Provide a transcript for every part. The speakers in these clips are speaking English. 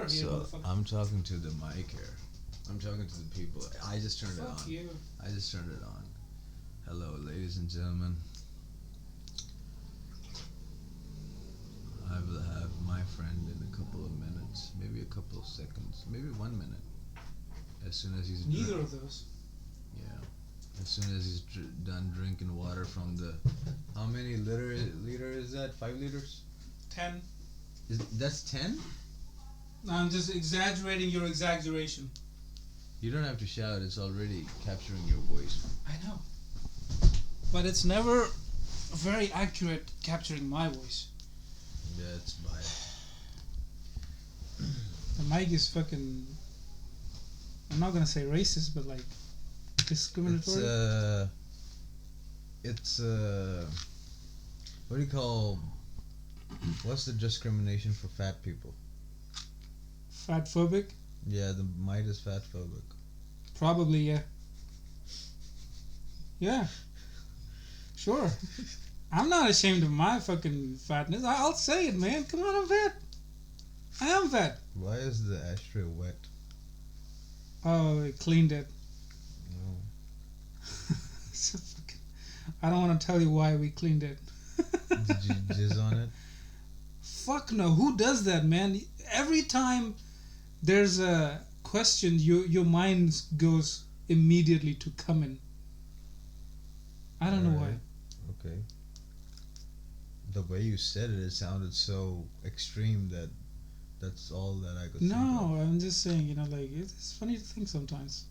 So I'm talking to the mic here. I'm talking to the people. I just turned it Fuck on. you. I just turned it on. Hello, ladies and gentlemen. I will have my friend in a couple of minutes, maybe a couple of seconds, maybe 1 minute. As soon as he's Neither of those. yeah, as soon as he's done drinking water from the how many liter is that? 5 liters? 10. That's 10? I'm just exaggerating your exaggeration. You don't have to shout. It's already capturing your voice. I know. But it's never very accurate capturing my voice. Yeah, it's biased. The mic is fucking. I'm not gonna say racist, but like discriminatory. It's what do you call? What's the discrimination for fat people? Fat phobic? Yeah, the mic is fat phobic. Probably, yeah. Yeah. Sure. I'm not ashamed of my fucking fatness. I'll say it, man. Come on, I'm fat. I am fat. Why is the ashtray wet? Oh, it cleaned it. No. So fucking, I don't want to tell you why we cleaned it. Did you jizz on it? Fuck no. Who does that, man? Every time there's a question, your mind goes immediately to coming. I don't know why. Okay. The way you said it, it sounded so extreme that that's all that I could think of. No, I'm just saying, like, it's funny to think sometimes.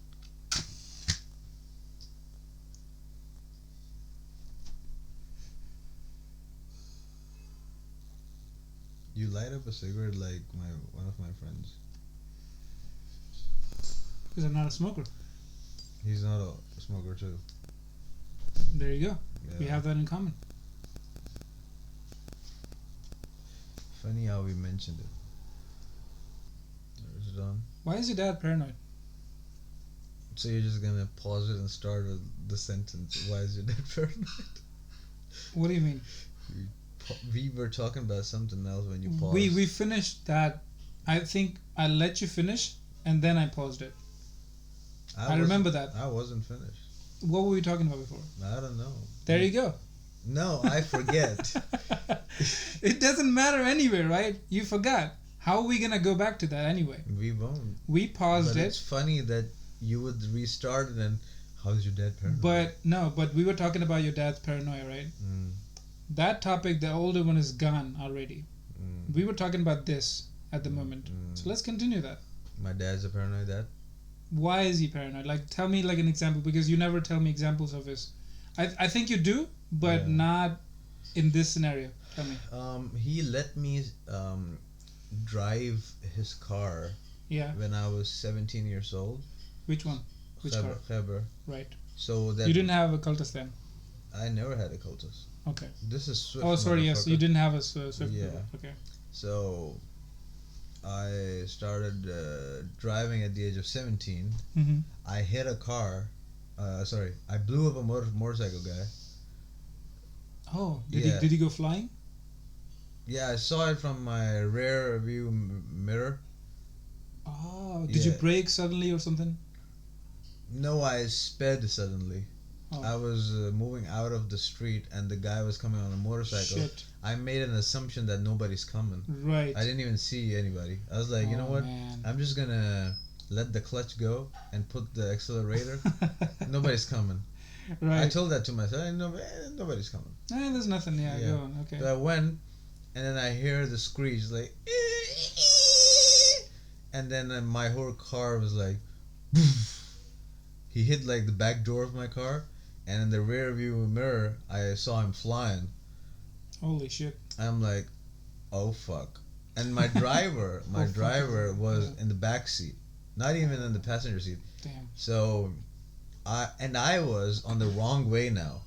You light up a cigarette like one of my friends. Because I'm not a smoker. He's not a smoker too. There you go. Yeah. We have that in common. Funny how we mentioned it. Is it on? Why is your dad paranoid? So you're just gonna pause it and start with the sentence. Why is your dad paranoid? What do you mean? We were talking about something else when you paused. We finished that. I think I let you finish and then I paused it. I remember that. I wasn't finished. What were we talking about before? I don't know. There you go. No, I forget. It doesn't matter anyway, right? You forgot. How are we gonna go back to that anyway? We won't. We paused but it. It's funny that you would restart it and how's your dad paranoid? But we were talking about your dad's paranoia, right? Mm. That topic, the older one, is gone already. Mm. We were talking about this at the moment. Mm. So let's continue that. My dad's a paranoid dad? Why is he paranoid? Like, tell me like an example, because you never tell me examples of his. I think you do, but Yeah. not in this scenario. Tell me. He let me drive his car Yeah. when I was 17 years old. Which one? Which car? Khyber. Right. So that You didn't have a Cultus then. I never had a Cultus. Okay. This is Swift. Oh, sorry. Yes, motherfucker. you didn't have a Swift. Yeah. Okay. So I started driving at the age of 17. Mm-hmm. I hit a car. I blew up a motorcycle guy. Oh, Yeah. did he go flying? Yeah, I saw it from my rear view mirror. Oh, did you Yeah. brake suddenly or something? No, I sped suddenly. Oh. I was moving out of the street and the guy was coming on a motorcycle. Shit. I made an assumption that nobody's coming. Right. I didn't even see anybody. I was like, you know Oh, what? man. I'm just gonna let the clutch go and put the accelerator. Nobody's coming. Right. I told that to myself. Nobody's coming. There's nothing. Yeah, Yeah. go on. Okay. So I went, and then I hear the screech like, and then my whole car was like, he hit like the back door of my car, and in the rear view mirror I saw him flying. Holy shit. I'm like, oh fuck. And my driver, Oh, fuck. was in the back seat, not even in the passenger seat. Damn. So, I was on the wrong way now.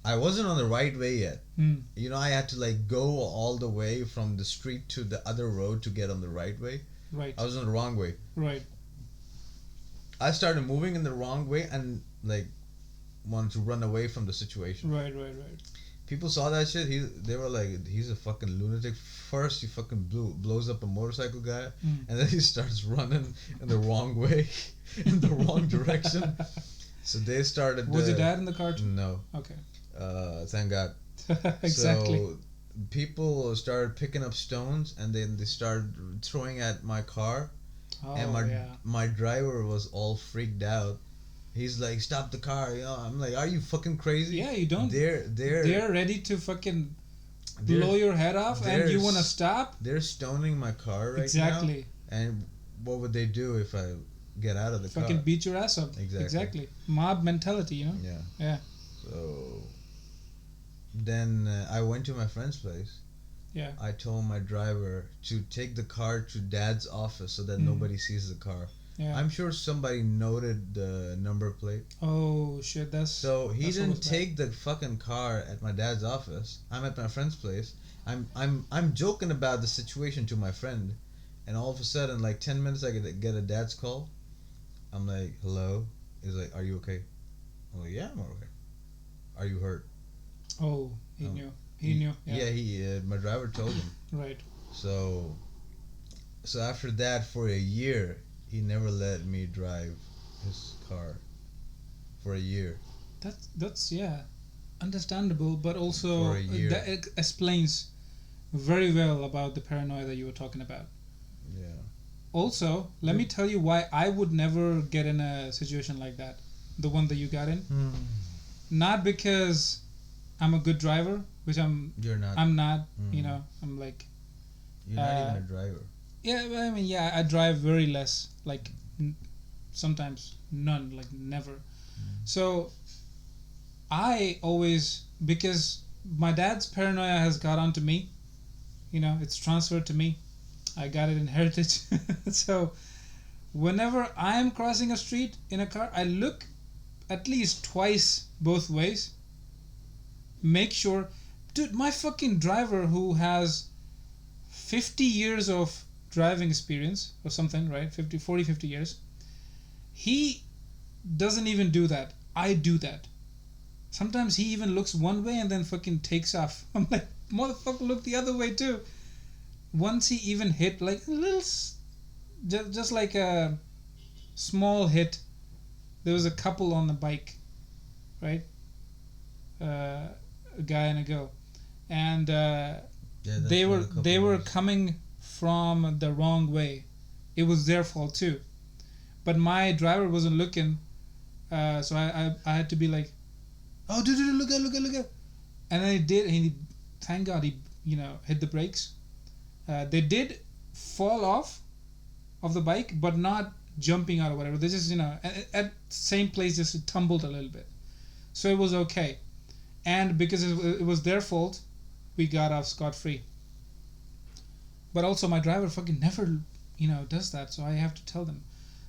I wasn't on the right way yet. Mm. You know, I had to like go all the way from the street to the other road to get on the right way. Right. I was on the wrong way. Right. I started moving in the wrong way and like wanted to run away from the situation. Right. people saw that shit. They were like, he's a fucking lunatic. First, he fucking blows up a motorcycle guy, and then he starts running in the wrong way, in the wrong direction. So they started. Was your dad in the car too? No. Okay. Thank God. Exactly. So people started picking up stones, and then they started throwing at my car, Oh, and yeah. my driver was all freaked out. He's like, "Stop the car!" You know, I'm like, "Are you fucking crazy?" Yeah, you don't. They're ready to fucking blow your head off, and you want to stop? They're stoning my car right Exactly. now. And what would they do if I get out of the car? Fucking beat your ass up. Exactly. Mob mentality, you know? Yeah. Yeah. So then I went to my friend's place. Yeah. I told my driver to take the car to Dad's office so that nobody sees the car. Yeah. I'm sure somebody noted the number plate. Oh shit, So he didn't take the fucking car at my dad's office. I'm at my friend's place. I'm joking about the situation to my friend, and all of a sudden, like 10 minutes, I get a dad's call. I'm like, hello. He's like, are you okay? I'm like, yeah, I'm okay. Are you hurt? Oh, he knew. He knew. Yeah. My driver told him. Right. So after that, for a year, he never let me drive his car. For a year. That's understandable, but also For a year. that explains very well about the paranoia that you were talking about. Yeah. Also, let me tell you why I would never get in a situation like that, the one that you got in. Not because I'm a good driver, which You're not. I'm not. You know, I'm like. You're not even a driver. Yeah, I mean, yeah, I drive very less, like sometimes none, like never. So I always, because my dad's paranoia has got onto me, you know, it's transferred to me. I got it in heritage. So whenever I am crossing a street in a car, I look at least twice both ways. Make sure, dude, my fucking driver who has 50 years of driving experience or something, right? 50 years. He doesn't even do that. I do that. Sometimes he even looks one way and then fucking takes off. I'm like, motherfucker, look the other way too. Once he even hit like a little, just like a small hit. There was a couple on the bike, right? A guy and a girl, and they were coming from the wrong way. It was their fault too, but my driver wasn't looking, so I had to be like, oh dude, look at, and then he did, and he, thank God he hit the brakes. They did fall off of the bike, but not jumping out or whatever. They just at same place just tumbled a little bit, so it was okay. And because it was their fault, we got off scot-free. But also my driver fucking never, does that, so I have to tell them.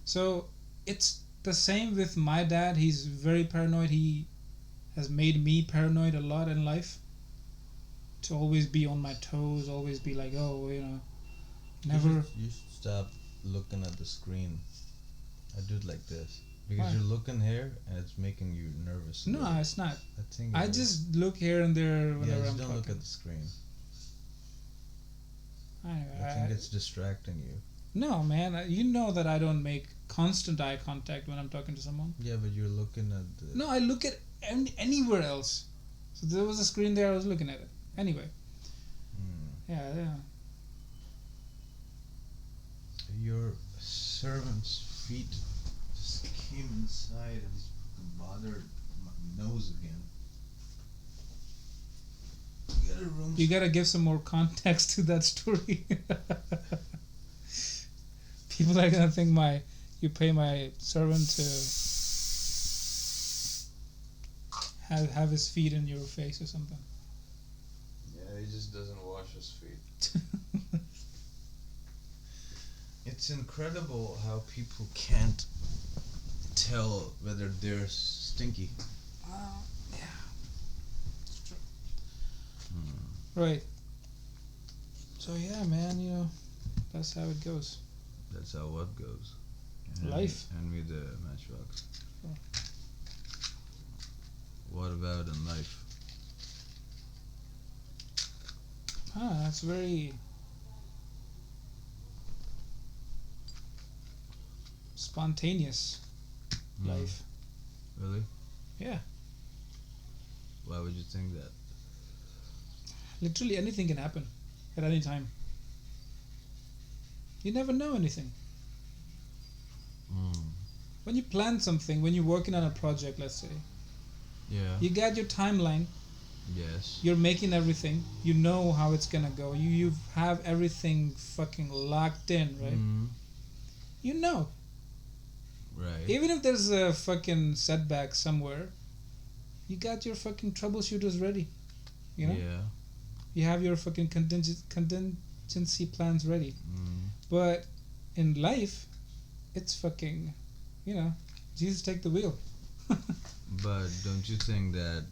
So it's the same with my dad. He's very paranoid. He has made me paranoid a lot in life. To always be on my toes, always be like, never. You should stop looking at the screen. I do it like this. Because Why? you're looking here and it's making you nervous. No, it's not. I just look here and there whenever I'm don't talking. look at the screen. Anyway, I think it's distracting you. No, man. You know that I don't make constant eye contact when I'm talking to someone. Yeah, but you're looking at the... No, I look at anywhere else. So there was a screen there, I was looking at it. Anyway. Yeah. Your servant's feet just came inside and he's fucking bothered my nose again. You got a room. You gotta give some more context to that story. People are gonna think you pay my servant to have his feet in your face or something. Yeah, he just doesn't wash his feet. It's incredible how people can't tell whether they're stinky. Yeah. It's true. Right. So yeah, man, that's how it goes. That's how what goes. Life. Hand me the matchbox. Sure. What about in life? That's very spontaneous life. Really? Yeah. Why would you think that? Literally anything can happen at any time. You never know anything. Mm. When you plan something, when you're working on a project, let's say, Yeah. you got your timeline, Yes. you're making everything, you know how it's gonna go, you have everything fucking locked in, right? Mm. You know. Right. Even if there's a fucking setback somewhere, you got your fucking troubleshooters ready. You know? Yeah. You have your fucking contingency plans ready. Mm. But in life, it's fucking, Jesus take the wheel. But don't you think that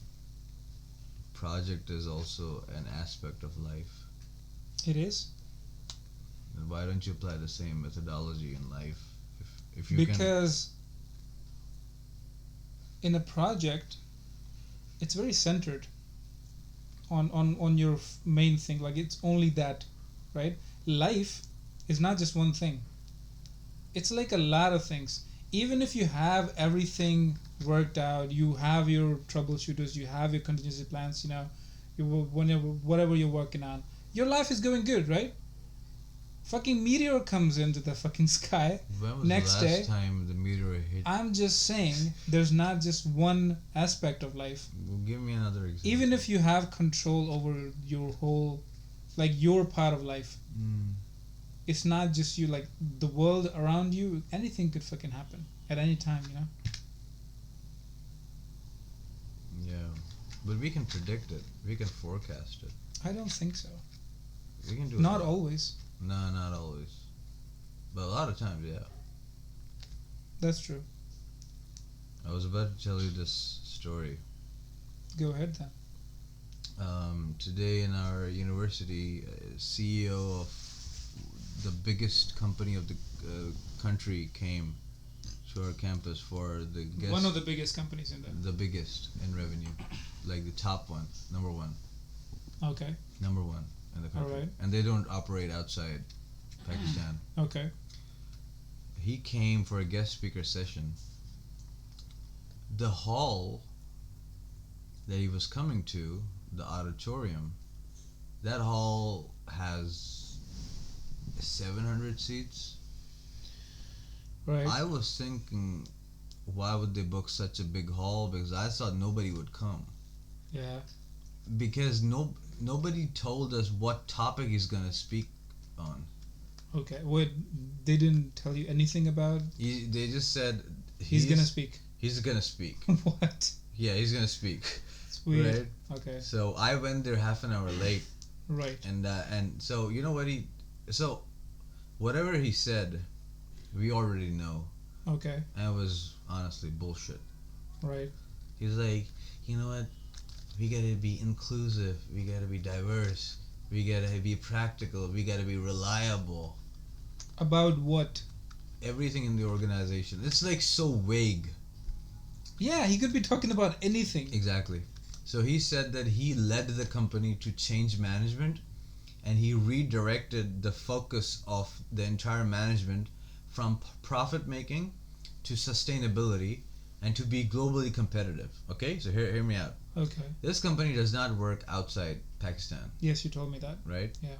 project is also an aspect of life? It is. And why don't you apply the same methodology in life? If you Because in a project, it's very centered on your main thing. Like, it's only that, right? Life is not just one thing. It's like a lot of things. Even if you have everything worked out, you have your troubleshooters, you have your contingency plans, whatever you're working on, your life is going good, right? Fucking meteor comes into the fucking sky. when was next the last day, time the meteor hit? I'm just saying, there's not just one aspect of life. Well, give me another example. Even if you have control over your whole, like, your part of life, Mm. it's not just you. Like, the world around you, anything could fucking happen at any time, Yeah. But we can predict it. We can forecast it. I don't think so. We can do Not it. always. No, not always. But a lot of times, yeah. That's true. I was about to tell you this story. Go ahead then. Today in our university, CEO of the biggest company of the country came to our campus for the guest. One of the biggest companies in there. The biggest in revenue, like the top one, number one Okay. in the country. Alright. And they don't operate outside Pakistan. Okay. He came for a guest speaker session. The hall that he was coming to, the auditorium, that hall has 700 seats. Right. I was thinking, why would they book such a big hall? Because I thought nobody would come. Yeah. Because nobody told us what topic he's gonna speak on. Okay. Wait, they didn't tell you anything about They just said he's gonna speak? He's gonna speak. What? Yeah, he's gonna speak. It's weird. Right? Okay. So I went there half an hour late, Right. and so you know what whatever he said, we already know, Okay. and it was honestly bullshit. Right. He was like, you know what, we gotta be inclusive, we gotta be diverse, we gotta be practical, we gotta be reliable. About what? Everything in the organization. It's like so vague. Yeah, he could be talking about anything. Exactly. So he said that he led the company to change management, and he redirected the focus of the entire management from profit making to sustainability and to be globally competitive. Okay, so hear me out. Okay. This company does not work outside Pakistan, Yes, you told me that. right? Yeah.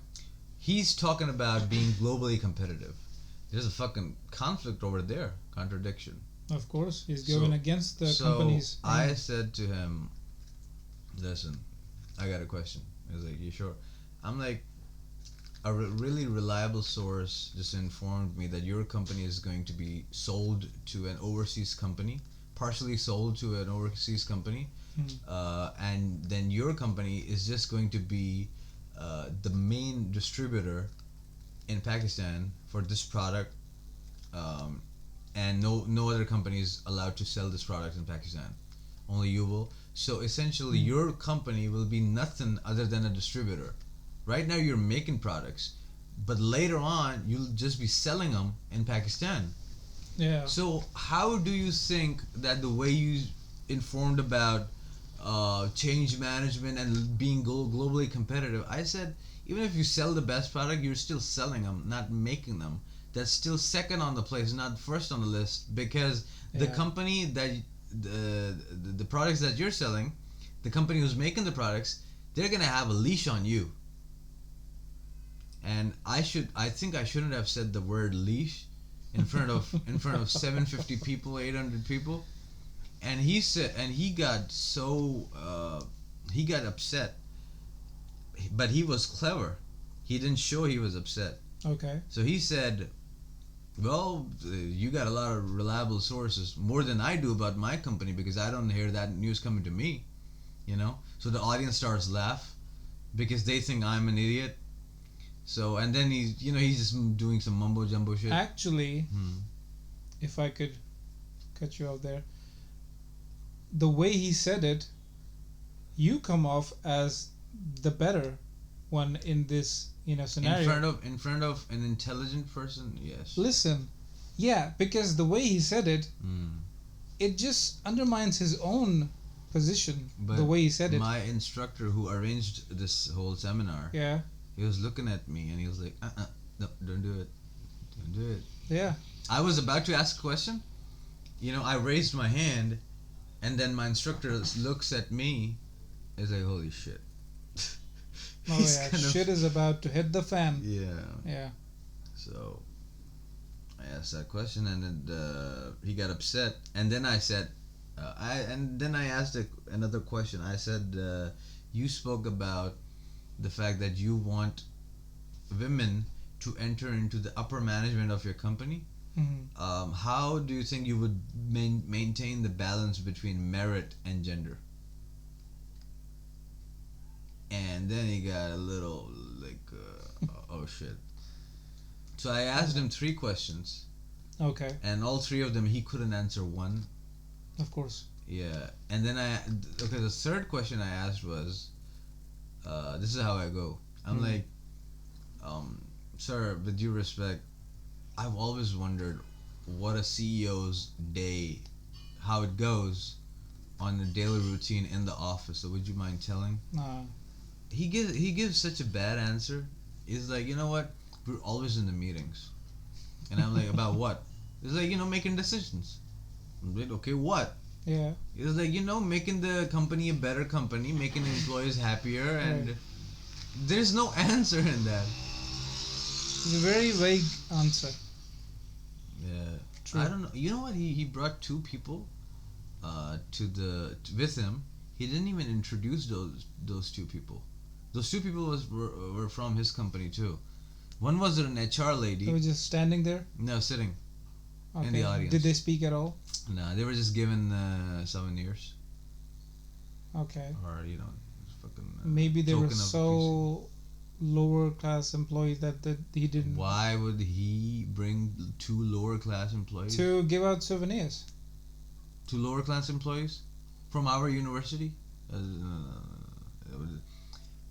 He's talking about being globally competitive. There's a fucking conflict over there, contradiction. Of course, he's going against the So company's. I said to him, listen, I got a question. He was like, you sure? I'm like, a really reliable source just informed me that your company is going to be sold to an overseas company, partially sold to an overseas company, and then your company is just going to be the main distributor in Pakistan for this product, and no other company is allowed to sell this product in Pakistan. Only you will. So essentially, your company will be nothing other than a distributor. Right now, you're making products, but later on, you'll just be selling them in Pakistan. Yeah. So how do you think that the way you informed about change management and being globally competitive? I said, even if you sell the best product, you're still selling them, not making them. That's still second on the place, not first on the list, because the Yeah. company that the products that you're selling, the company who's making the products, they're gonna have a leash on you. And I think I shouldn't have said the word leash in front of 750 people, 800 people. And he said, and he got so he got upset, but he was clever. He didn't show he was upset. Okay. So he said, well, you got a lot of reliable sources, more than I do about my company, because I don't hear that news coming to me, So the audience starts laugh because they think I'm an idiot. So, and then he's just doing some mumbo jumbo shit. Actually, Hmm. if I could cut you off there, the way he said it, you come off as the better one in this scenario. In front of an intelligent person, yes. Listen, yeah, because the way he said it, Hmm. it just undermines his own position. But the way he said it. my instructor who arranged this whole seminar, Yeah, he was looking at me and he was like, no, don't do it. Don't do it. yeah. I was about to ask a question. I raised my hand, and then my instructor looks at me. Is like, holy shit. Oh He's yeah, kind of- shit is about to hit the fan. Yeah. Yeah. So I asked that question, and then he got upset. And then I said, I asked another question. I said, you spoke about the fact that you want women to enter into the upper management of your company. Mhm. How do you think you would maintain the balance between merit and gender? And then he got a little like, oh shit. So I asked him 3 questions, Okay, and all 3 of them he couldn't answer one. of course. Yeah, and then the third question I asked was, this is how I go. I'm like, sir, with due respect, I've always wondered what a CEO's day, how it goes on a daily routine in the office. So would you mind telling? He gives such a bad answer. He's like, you know what? We're always in the meetings, and I'm like, about what? He's like, making decisions. I'm like, okay, what? Yeah. It's like, making the company a better company, making the employees happier, and Right. there's no answer in that. It's a very vague answer. Yeah. True. I don't know. You know what? He brought 2 people with him. He didn't even introduce those 2 people. Those 2 people were from his company too. One was an HR They lady. were just standing there. No, sitting. Okay. In the audience. Did they speak at all? No, they were just given souvenirs Okay. or fucking. Maybe they were token of so lower class employees that he didn't Why would he bring 2 lower class employees? to give out souvenirs. 2 lower class employees from our university?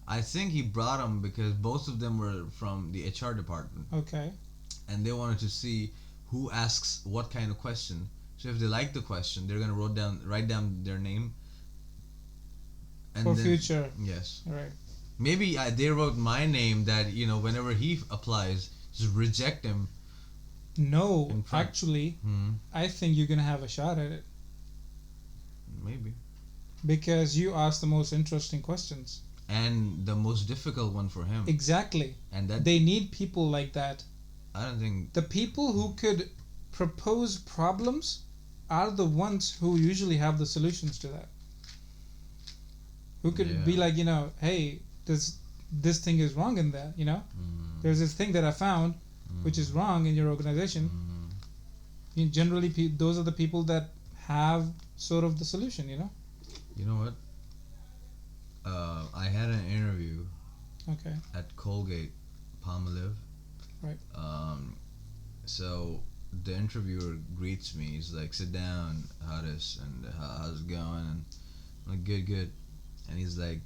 I think he brought them because both of them were from the HR department, Okay. and they wanted to see who asks what kind of question. So if they like the question, they're gonna write down their name. And For then- future. Yes. Right. Maybe they wrote my name that whenever he applies, just reject him. No, In front. actually, Hmm. I think you're gonna have a shot at it Maybe. because you asked the most interesting questions. And the most difficult one for him. Exactly. And that They need people like that. I don't think. The people who could propose problems are the ones who usually have the solutions to that. Who could be Yeah. like, hey, this thing is wrong in that, There's this thing that I found which is wrong in your organization. Generally, those are the people that have sort of the solution, You know what? I had an interview Okay. at Colgate Palmolive. Right. So the interviewer greets me. He's like, "Sit down, Haris, and how's it going?" And I'm like, "Good." And he's like,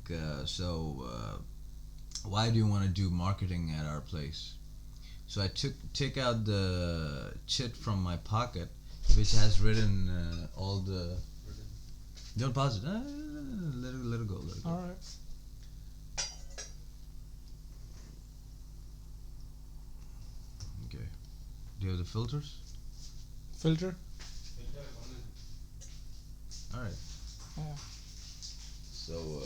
why do you want to do marketing at our place?" So I take out the chit from my pocket, which has written all the. Don't pause it. Let it go. Let it go. All right. Do you have the filters? Filter. All right. Yeah. So,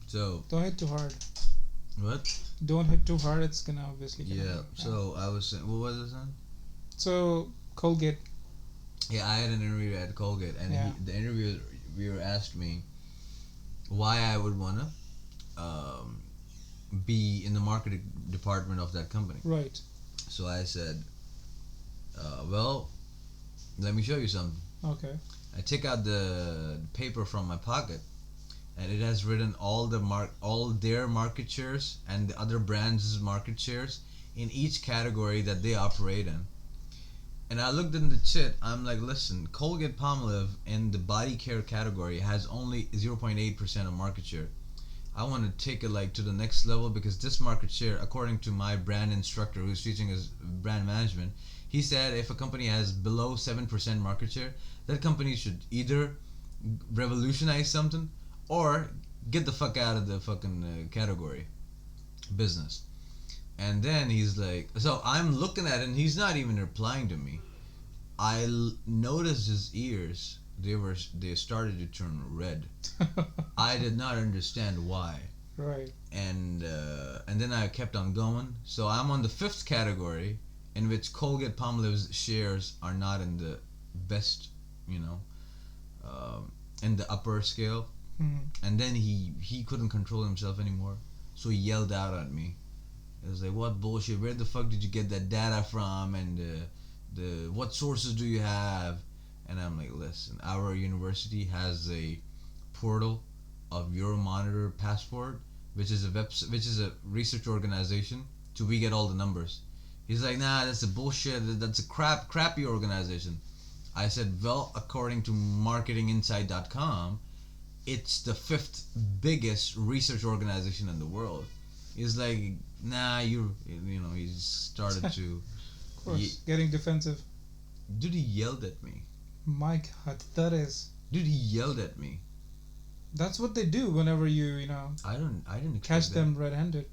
so Don't hit too hard. what? Don't hit too hard. It's gonna obviously. Yeah. So I was saying, what was it, son? So Colgate. Yeah, I had an interview at Colgate, and Yeah. the interviewer asked me why I would wanna be in the marketing department of that company. Right. So I said, well, let me show you something. Okay. I take out the paper from my pocket, and it has written all their market shares and the other brands' market shares in each category that they operate in. And I looked in the chit. I'm like, listen, Colgate Palmolive in the body care category has only 0.8% of market share. I want to take it like to the next level, because this market share, according to my brand instructor who's teaching us brand management, he said if a company has below 7% market share, that company should either revolutionize something or get the fuck out of the fucking category business. And then he's like, so I'm looking at it and he's not even replying to me. I noticed his ears, they started to turn red. I did not understand why. Right. And then I kept on going. So I'm on the fifth category, in which Colgate Palmolive's shares are not in the best, in the upper scale. Mhm. And then he couldn't control himself anymore, so he yelled out at me. It was like, what bullshit? Where the fuck did you get that data from? And the what sources do you have? And I'm like, listen, our university has a portal of Euromonitor Passport, which is a research organization. So we get all the numbers. He's like, nah, that's a bullshit. That's a crappy organization. I said, well, according to marketinginsight.com, it's the fifth biggest research organization in the world. He's like, nah, he started to. Of course. Getting defensive. Dude, he yelled at me. My God, that is. Dude, he yelled at me. That's what they do whenever you I didn't catch expect them red-handed.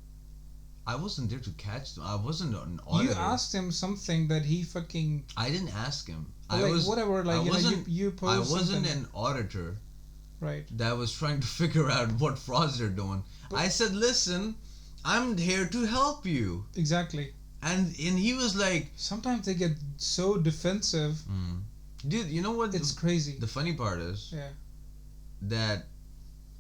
I wasn't there to catch them. I wasn't an auditor. You asked him something that he fucking. I didn't ask him. Whatever. You I posed wasn't something. an auditor Right. that was trying to figure out what frauds they're doing. I said, listen, I'm here to help you. Exactly. And he was like, sometimes they get so defensive. dude, you know what? It's crazy. The funny part is Yeah. that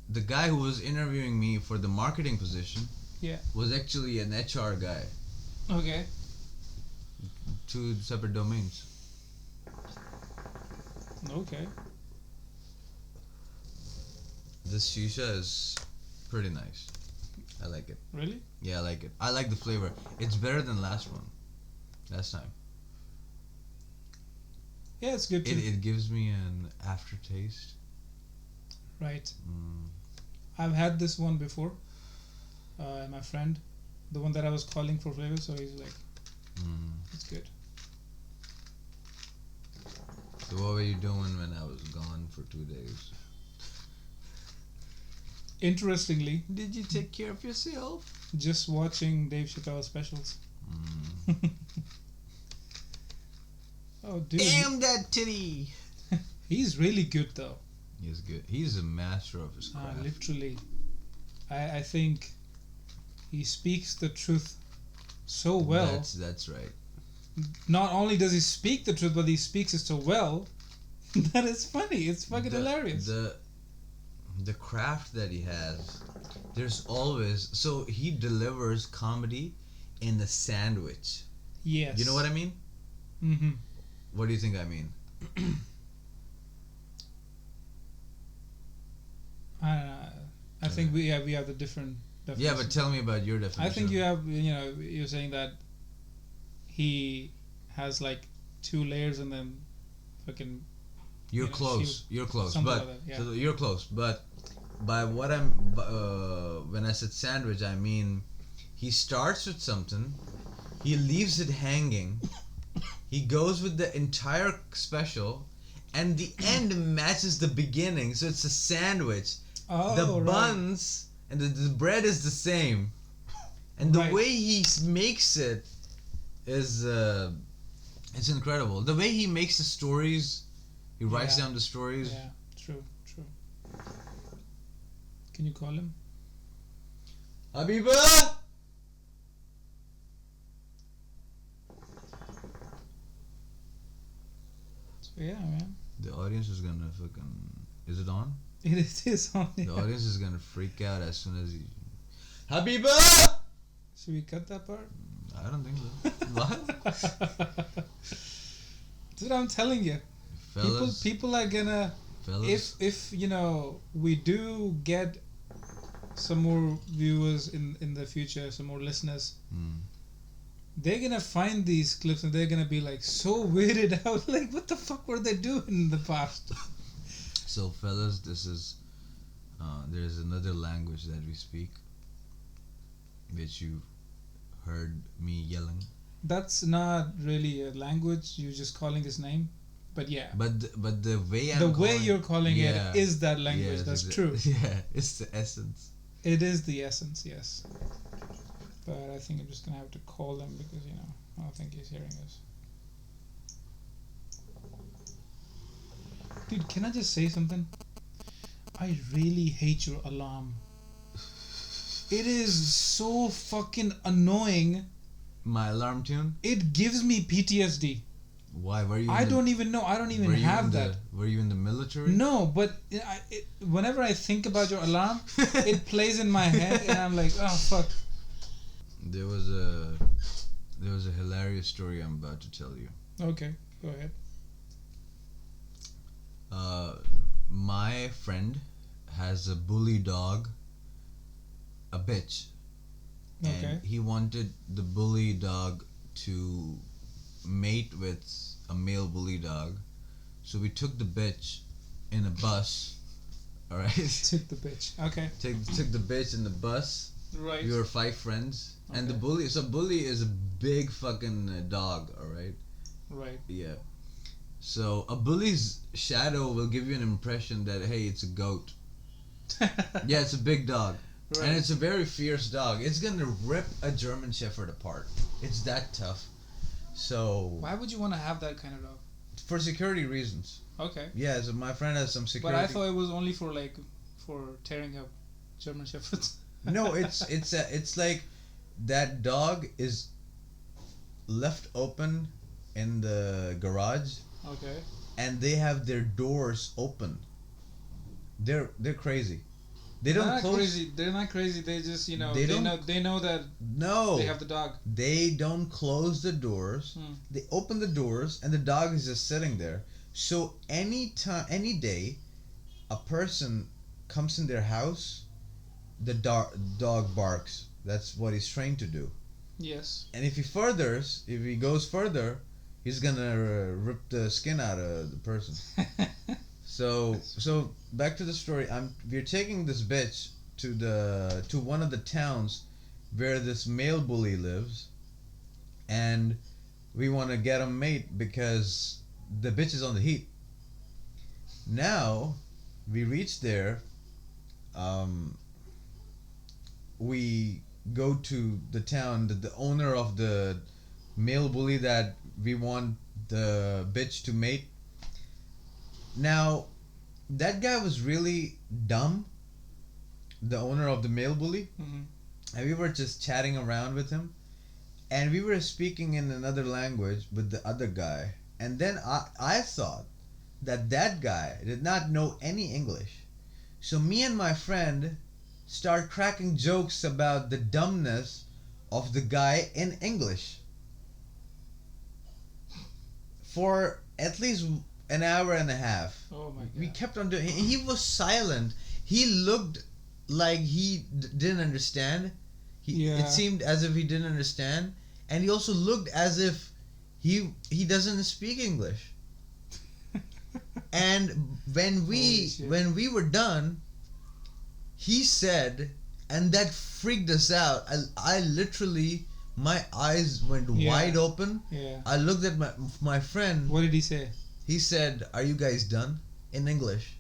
the guy who was interviewing me for the marketing position Yeah. was actually an HR guy. Okay. Two separate domains. Okay. This shisha is pretty nice. I like it. Really? Yeah, I like it. I like the flavor. It's better than last time. Yeah, it's good too. It gives me an aftertaste. Right. Mm. I've had this one before. My friend, the one that I was calling for flavor, so he's like, it's good. So what were you doing when I was gone for 2 days? Interestingly, Did you take care of yourself? just watching Dave Chappelle specials. Oh, dude. Damn that titty! He's really good though. He's good. He's a master of his craft. Literally. I think he speaks the truth so well. That's right. Not only does he speak the truth, but he speaks it so well that it's funny. It's fucking hilarious. The craft that he has, there's always, so he delivers comedy in the sandwich. Yes. You know what I mean? Mm-hmm. What do you think I mean? I think we have the different definitions. Yeah, but tell me about your definition. I think you're saying that he has like 2 layers and then fucking. You're close. You're close, something but like that, yeah. so you're close. But by what I'm when I said sandwich, I mean he starts with something, he leaves it hanging, he goes with the entire special, and the end matches the beginning, so it's a sandwich. Oh, The right. buns and the bread is the same, and the Right. way he makes it is it's incredible. The way he makes the stories, he writes Yeah. down the stories. Yeah, true. Can you call him? Habiba! So yeah, man. The audience is gonna fucking. Is it on? It is on The it. audience is gonna freak out as soon as he. Habiba! Should we cut that part? I don't think so. What? That's what I'm telling you. Fellas, People are gonna fellas. if you know we do get some more viewers in the future, some more listeners, Hmm. they're gonna find these clips and they're gonna be like so weirded out, like what the fuck were they doing in the past? So, fellas, this is. There's another language that we speak, which you heard me yelling. That's not really a language. You're just calling his name, but yeah, But the way the way you're calling Yeah. it is that language. Yes, That's exactly. true. Yeah, it's the essence. It is the essence, yes. But I think I'm just gonna have to call him because I don't think he's hearing us. Dude, can I just say something? I really hate your alarm. It is so fucking annoying. My alarm tune. It gives me PTSD. Why were you? I don't even know. I don't even have that. Were you in the military? No, but whenever I think about your alarm, it plays in my head, and I'm like, oh fuck. There was a hilarious story I'm about to tell you. Okay, go ahead. My friend has a bully dog, a bitch, Okay. and he wanted the bully dog to mate with a male bully dog, so we took the bitch in a bus. All right, Took the bitch. Okay. took the bitch in the bus. Right. We were 5 friends, and the Okay. bully. So bully is a big fucking dog. All right. Right. Yeah. So a bully's shadow will give you an impression that hey, it's a goat. Yeah, it's a big dog, Right. and it's a very fierce dog. It's gonna rip a German Shepherd apart. It's that tough. So Why would you want to have that kind of dog? for security reasons. Okay. Yeah, so my friend has some But security. I thought it was only for tearing up German Shepherds. No, it's like that dog is left open in the garage, Okay. and they have their doors open. They're crazy. They They're don't not close. crazy. They're not crazy. They just They they don't- know that No, they have the dog. they don't close the doors. Hmm. They open the doors, and the dog is just sitting there. So any day, a person comes in their house, the dog barks. That's what he's trained to do. Yes. And if he goes further, he's gonna rip the skin out of the person. So back to the story. We're taking this bitch to one of the towns where this male bully lives, and we want to get him mate because the bitch is on the heat. Now we reach there. We go to the town. The owner of the male bully that we want the bitch to mate. Now, that guy was really dumb. The owner of the male bully, Hmm. and we were just chatting around with him, and we were speaking in another language with the other guy, and then I thought that guy did not know any English, so me and my friend start cracking jokes about the dumbness of the guy in English for at least an hour and a half. Oh my god. We kept on doing. He was silent. He looked like he didn't understand. Yeah. It seemed as if he didn't understand, and he also looked as if he doesn't speak English. And Holy shit. when we were done, he said, and that freaked us out. I literally, my eyes went Yeah. wide open. Yeah. I looked at my friend. What did he say? He said, "Are you guys done?" in English.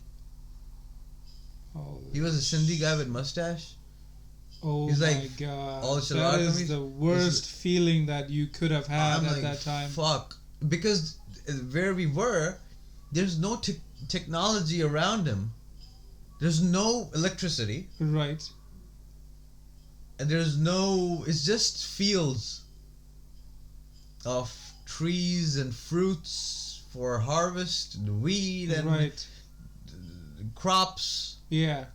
Oh, He was a Sindhi guy with mustache. oh He's my like, god. all That Shalad is Kameez. the worst feeling that you could have had I'm at like, that time. fuck, because where we were, there's no technology around him. There's no electricity, Right. and there's no. It's just fields of trees and fruits for harvest, and weed and Right. crops. Yeah.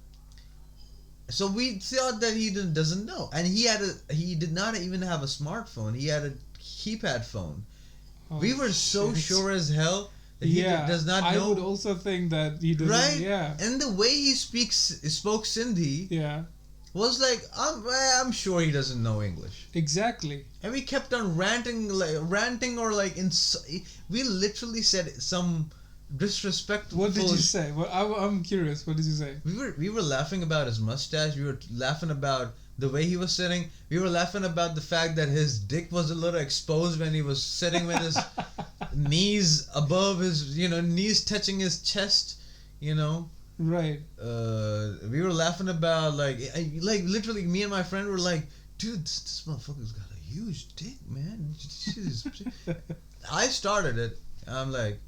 So we thought that he doesn't know, and he did not even have a smartphone. He had a keypad phone. Oh, We were so shit. sure as hell that he Yeah. does not I know. would also think that he doesn't. Right? Yeah. And the way he spoke Sindhi Yeah. was like, I'm sure he doesn't know English. Exactly. And we kept on ranting or like we literally said some disrespectful. What did you say? Well, I'm curious. What did you say? We were laughing about his mustache. We were laughing about the way he was sitting. We were laughing about the fact that his dick was a little exposed when he was sitting with his knees above his, knees touching his chest, Right. we were laughing about like literally me and my friend were like, dude, this motherfucker's got a huge dick, man. I started it. I'm like,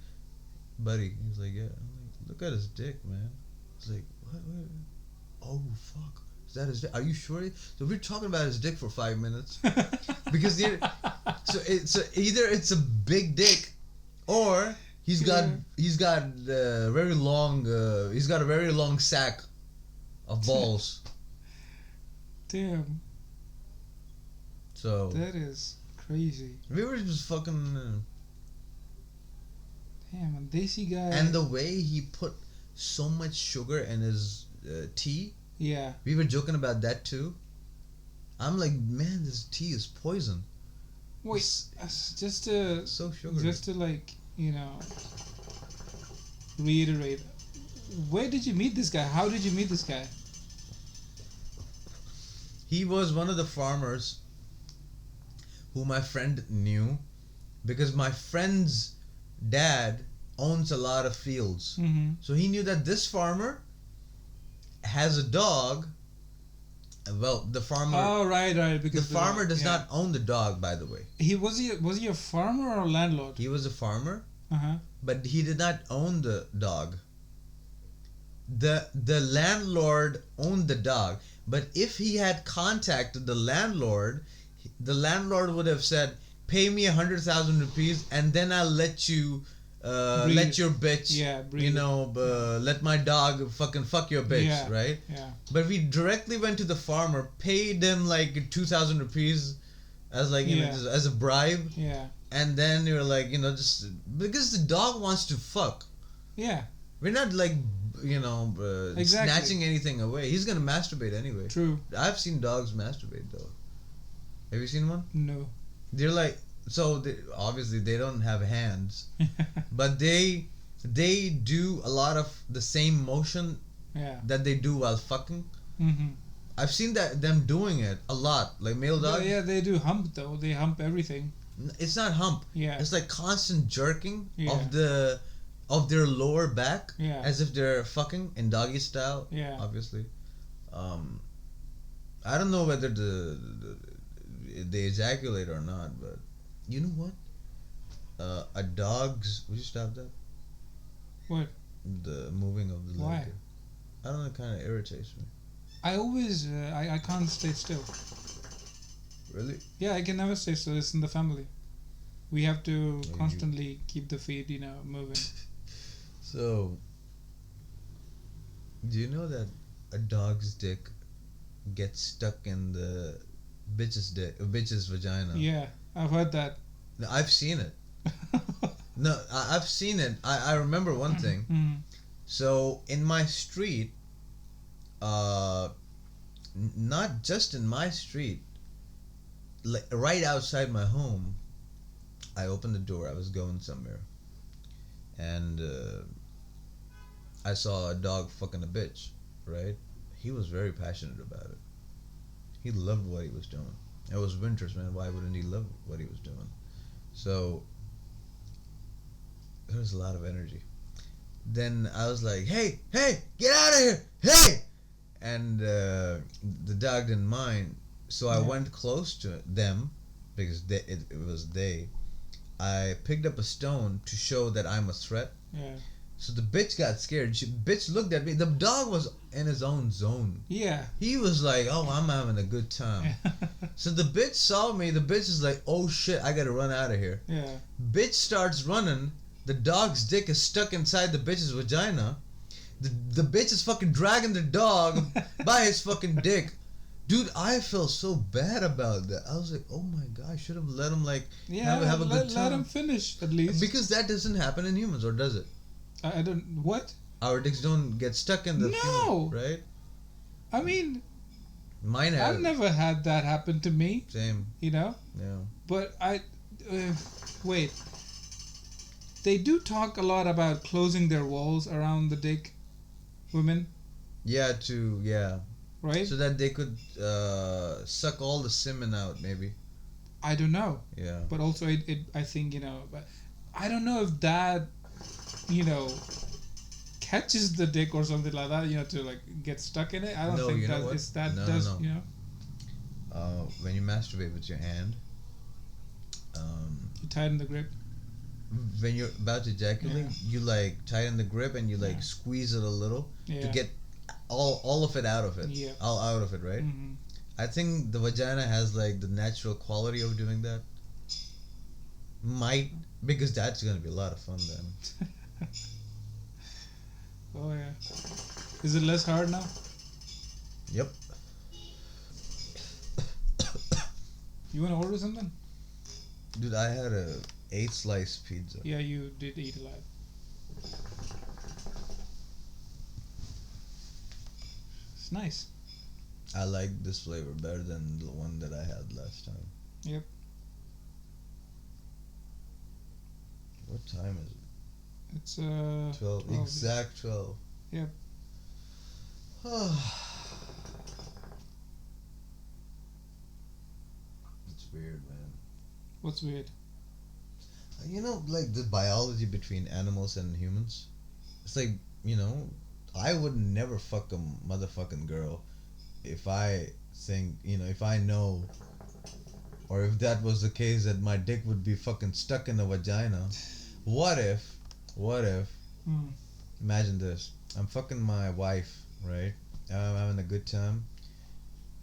buddy. He's like, yeah. I'm like, look at his dick, man. He's like, what? Oh fuck. Is that his dick? Are you sure? So we're talking about his dick for 5 minutes because so either it's a big dick or he's got very long he's got a very long sack of balls. Damn. So That is crazy. we were just fucking Damn, a Desi guy. and the way he put so much sugar in his tea. Yeah. We were joking about that too. I'm like, man, this tea is poison. Wait, just to So sugary. just to like, reiterate, where did you meet this guy? How did you meet this guy? He was one of the farmers who my friend knew because my friend's dad owns a lot of fields. Mm-hmm. So he knew that this farmer has a dog. Well, the farmer. Oh, right. The Because farmer does yeah. not own the dog, by the way. Was he a farmer or a landlord? He was a farmer, Uh-huh. but he did not own the dog. The landlord owned the dog, but if he had contacted the landlord would have said, "Pay me 100,000 rupees, and then I'll let you." Breathe. Let your bitch, breathe. let my dog fucking fuck your bitch, Yeah. right? Yeah. But we directly went to the farmer, paid him like 2,000 rupees as like, just as a bribe. Yeah. And then you're like, just because the dog wants to fuck. Yeah. We're not like, Exactly. snatching anything away. He's going to masturbate anyway. True. I've seen dogs masturbate though. Have you seen one? No. They're like, obviously they don't have hands, but they do a lot of the same motion Yeah. that they do while fucking. Mm-hmm. I've seen them doing it a lot, like male dogs. Yeah, they do hump though. They hump everything. It's not hump. Yeah. It's like constant jerking Yeah. of their lower back, Yeah. as if they're fucking in doggy style. Yeah. Obviously, I don't know whether they ejaculate or not, but you know what? A dog's. Would you stop that? What? The moving of the Why? leg. I don't know. It kind of irritates me. I always I can't stay still. Really? Yeah, I can never stay still. It's in the family. We have to you- constantly keep the feet, moving. So, do you know that a dog's dick gets stuck in the bitch's vagina? Yeah, I've heard that. No, I've seen it. No, I've seen it. I remember one thing. Mm. So in my street, not just in my street, like right outside my home, I opened the door. I was going somewhere, and I saw a dog fucking a bitch. Right? He was very passionate about it. He loved what he was doing. It was winters, man. Why wouldn't he love what he was doing? So there was a lot of energy. Then I was like, hey, get out of here, hey! And the dog didn't mind, so I went close to them because it was they. I picked up a stone to show that I'm a threat. Yeah. So the bitch got scared. Bitch looked at me. The dog was in his own zone. Yeah. He was like, oh, I'm having a good time. So the bitch saw me. The bitch is like, oh shit, I gotta run out of here. Yeah. Bitch starts running. The dog's dick is stuck inside the bitch's vagina. The bitch is fucking dragging the dog by his fucking dick. Dude, I felt so bad about that. I was like, oh my god, I should have let him like have a good time. Let him finish at least. Because that doesn't happen in humans, or does it? I don't. What? Our dicks don't get stuck in the No. human, right? I mean, Mine have. I've never had that happen to me. Same. You know. Yeah. But wait. They do talk a lot about closing their walls around the dick, women. Yeah, Right. so that they could suck all the semen out, maybe. I don't know. Yeah. But also, I think, but I don't know if that, catches the dick or something like that, to like get stuck in it. I don't No, think you know that what? is that No, does, no. When you masturbate with your hand, you tighten the grip. when you're about to ejaculate, you like tighten the grip and you like Yeah. squeeze it a little to get all of it out of it. Yeah. All out of it, right? Mm-hmm. I think the vagina has like the natural quality of doing that. Might, because that's gonna be a lot of fun then. Oh yeah. Is it less hard now? Yep. You wanna order something? Dude, I had a 8-slice pizza. Yeah, you did eat a lot. It's nice. I like this flavor better than the one that I had last time. Yep. What time is it? It's 12. 12. Exact 12. Yep. It's weird, man. What's weird? Like the biology between animals and humans. It's like, I would never fuck a motherfucking girl if I think, if I know, or if that was the case, that my dick would be fucking stuck in a vagina. What if, imagine this, I'm fucking my wife, right? I'm having a good time,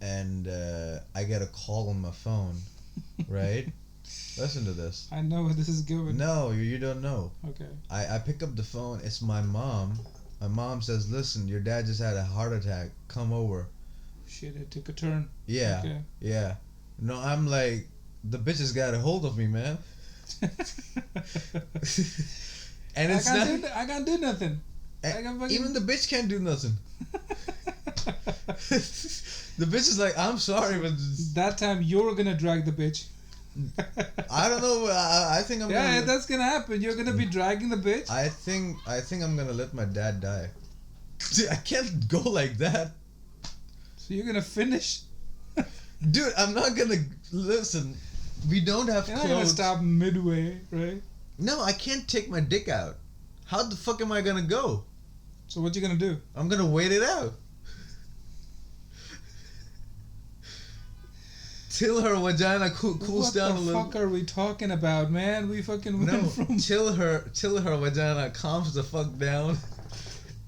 and I get a call on my phone, right? Listen to this. I know where this is going. No, you don't know. Okay. I pick up the phone. It's my mom. My mom says, listen, your dad just had a heart attack. Come over. Shit, it took a turn. Yeah. Okay. Yeah. No, I'm like, the bitch has got a hold of me, man. And it's I can't do nothing. Even the bitch can't do nothing. The bitch is like, I'm sorry, but that time you're gonna drag the bitch. I don't know. I think I'm. Yeah, that's gonna happen. You're gonna be dragging the bitch. I think I'm gonna let my dad die. I can't go like that. So you're gonna finish. Dude, I'm not gonna listen. We don't have You're clothes. not gonna stop midway, right? No, I can't take my dick out. How the fuck am I gonna go? So what you gonna do? I'm gonna wait it out. Till her vagina cools down a little. What the fuck are we talking about, man? We fucking went from till her vagina calms the fuck down,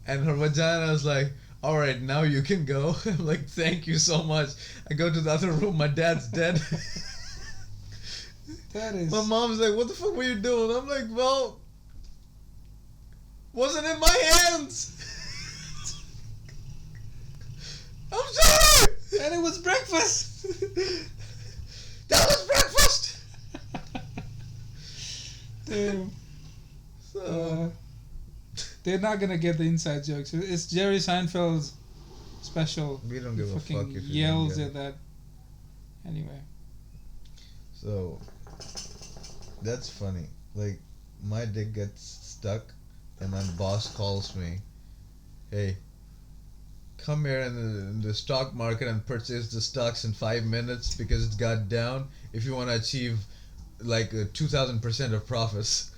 and her vagina is like, all right, now you can go. I'm like, thank you so much. I go to the other room. My dad's dead. That is. My mom's like, what the fuck were you doing? I'm like, well, wasn't in my hands. I'm sorry. And it was breakfast. That was breakfast. Damn. So, they're not gonna get the inside jokes. It's Jerry Seinfeld's special. we don't give a Fucking fuck if you yells don't at get it. that. Anyway. So that's funny. Like my dick gets stuck, and my boss calls me. Hey, come here in the stock market and purchase the stocks in 5 minutes because it's got down. If you want to achieve like 2,000% of profits,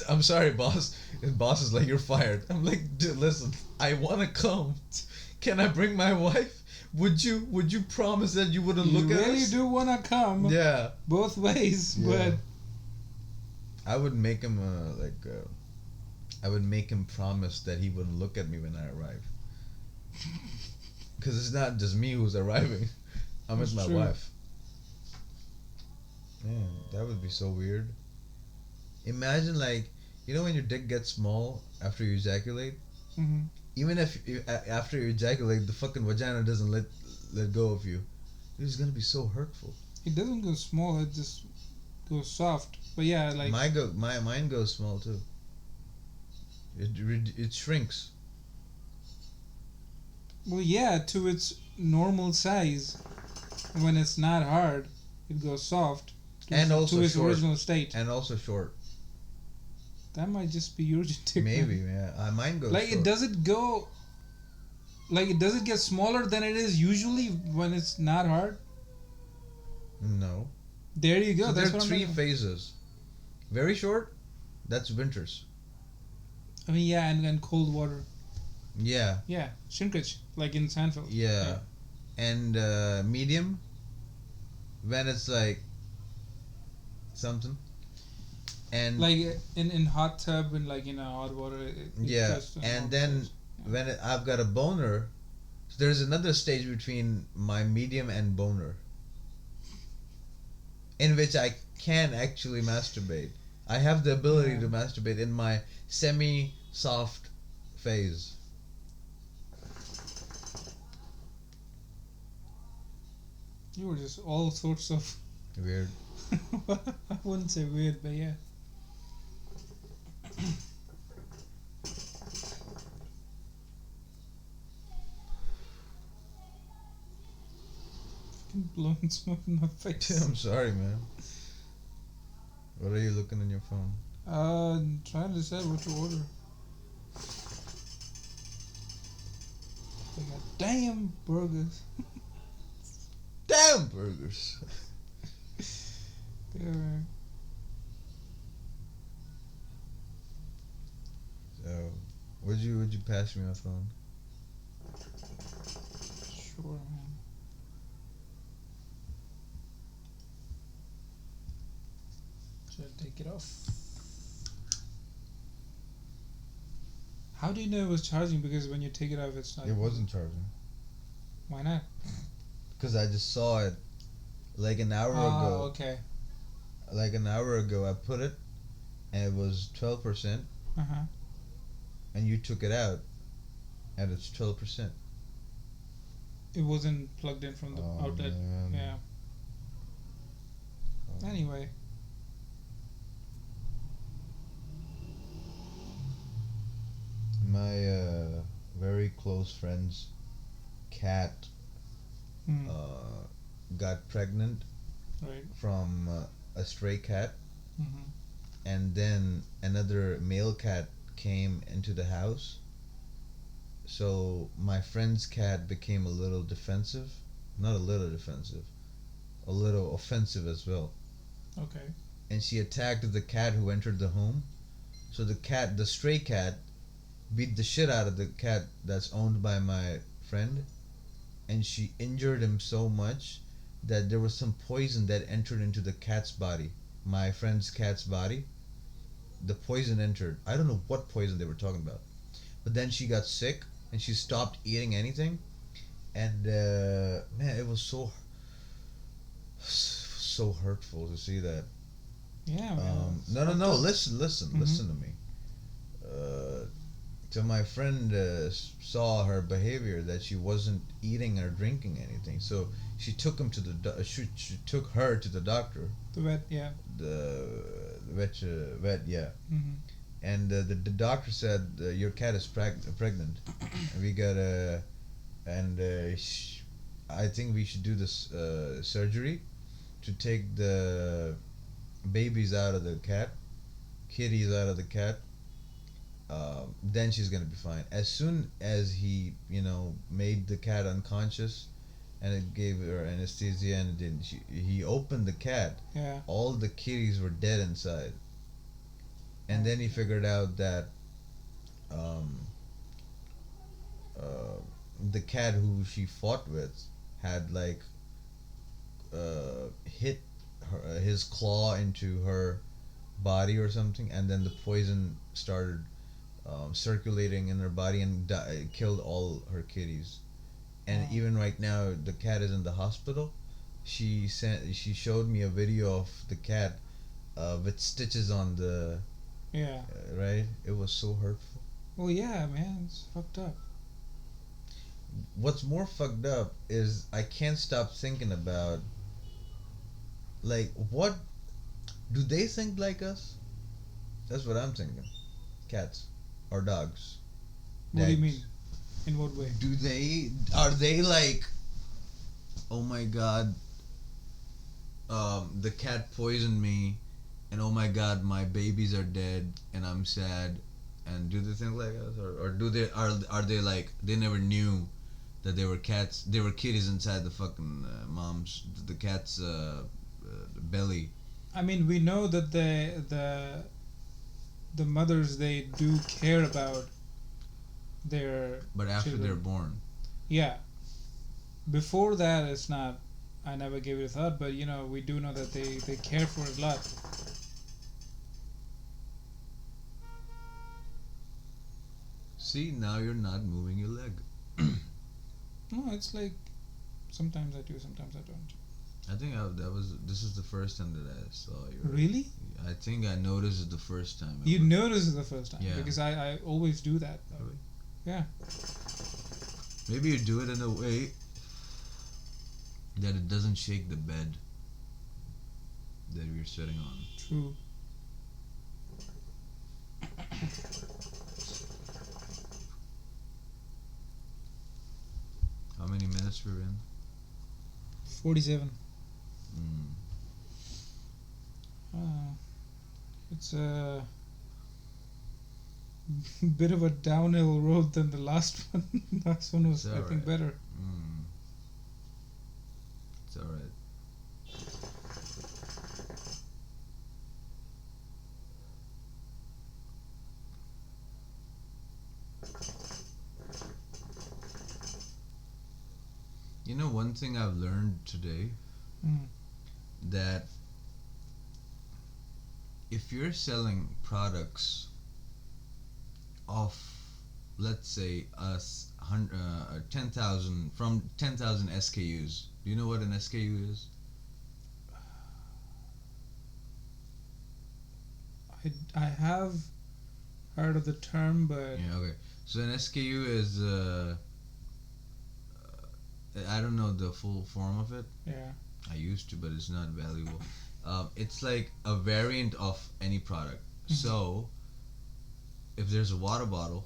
I'm sorry, boss. And boss is like, you're fired. I'm like, dude, listen, I wanna come. Can I bring my wife? Would you promise that you wouldn't You look at really us? do wanna come Yeah. both ways, Yeah. I would make him I would make him promise that he wouldn't look at me when I arrive. Cause it's not just me who's arriving. I'm with That's my true. wife. Man, that would be so weird. Imagine like, you know when your dick gets small after you ejaculate. but Even if after you ejaculate, the fucking vagina doesn't let go of you. It's gonna be so hurtful. it doesn't go small; it just goes soft. But yeah, like Mine goes small too. It shrinks. well, yeah, to its normal size. When it's not hard, it goes soft. And also to its short. original state. And also short. That might just be your dick. Maybe, yeah. Mine goes Like short. it does it go. Like it does it get smaller than it is usually when it's not hard. No. There you go. So That's there are what I'm three talking. phases. Very short. That's winters. I mean, yeah, and cold water. Yeah. Yeah, shrinkage, like in Seinfeld. Yeah. And medium. When it's like something. And Like in hot tub and like in a hot water. yeah. just a And normal then size. when I've got a boner, so there's another stage between my medium and boner, in which I can actually masturbate. I have the ability Yeah. to masturbate in my semi-soft phase. You were just all sorts of. Weird. I wouldn't say weird, but yeah. Fucking blowing smoke in my face. I'm sorry, man. What are you looking on your phone? Trying to decide what to order. They got damn burgers. Damn burgers. They're So, would you pass me my phone? sure, man. Should I take it off? How do you know it was charging? Because when you take it off, it's not. It wasn't charging. Why not? Because I just saw it like an hour Oh, ago. okay. Like an hour ago, I put it, and it was 12%, Uh huh. and you took it out, and it's 12%. It wasn't plugged in from the Oh, outlet. man. Yeah. Oh. Anyway. My very close friend's cat Hmm. got pregnant Right. from a stray cat, Mm-hmm. and then another male cat came into the house. So my friend's cat became a little defensive. Not a little defensive, a little offensive as well. Okay. And she attacked the cat who entered the home. So the stray cat, beat the shit out of the cat that's owned by my friend, and she injured him so much that there was some poison that entered into the cat's body, my friend's cat's body. The poison entered. I don't know what poison they were talking about, but then she got sick and she stopped eating anything, and man, it was so hurtful to see that. Yeah, man. No. Listen Mhm. to me. So my friend saw her behavior, that she wasn't eating or drinking anything. So she took him to she took her to the doctor, The vet, yeah. the vet, yeah. Mm-hmm. And the doctor said your cat is pregnant. And we got I think we should do this surgery to take the babies out of the cat, kitties out of the cat. Then she's gonna be fine. As soon as he, made the cat unconscious, and it gave her anesthesia, and he opened the cat, Yeah. all the kitties were dead inside. and then he figured out that um, uh, the cat who she fought with had like hit his claw into her body or something, and then the poison started circulating in her body and killed all her kitties. And Oh. even right now, the cat is in the hospital. She showed me a video of the cat with stitches on the Yeah. right. It was so hurtful. Oh yeah, man, it's fucked up. What's more fucked up is I can't stop thinking about like what do they think like us? That's what I'm thinking. Cats or dogs. What do you Dags. mean? In what way? Do they are they like oh my god the cat poisoned me and oh my god my babies are dead and I'm sad and do they think like us or do they are they like they never knew that they were cats they were kitties inside the fucking mom's the cat's belly. I mean, we know that the mothers, they do care about their But after children. they're born. Yeah. Before that, it's not. I never gave it a thought, but we do know that they care for it a lot. See, now you're not moving your leg. No, it's like sometimes I do, sometimes I don't. I think this is the first time that I saw your. Really? I think I noticed it the first time. You ever. noticed it the first time Yeah. because I always do that. Though. Really? Yeah. Maybe you do it in a way that it doesn't shake the bed that you're sitting on. True. How many minutes we're in? 47. Mm. It's a bit of a downhill road than the last one. Last one was, It's I think, alright. better. Mm. It's alright. You know, one thing I've learned today Mm. that if you're selling products of, let's say, 10,000 from 10,000 SKUs, do you know what an SKU is? I have heard of the term, but Yeah, okay. So an SKU is, I don't know the full form of it. yeah. I used to, but it's not valuable. It's like a variant of any product. Mhm. So, if there's a water bottle,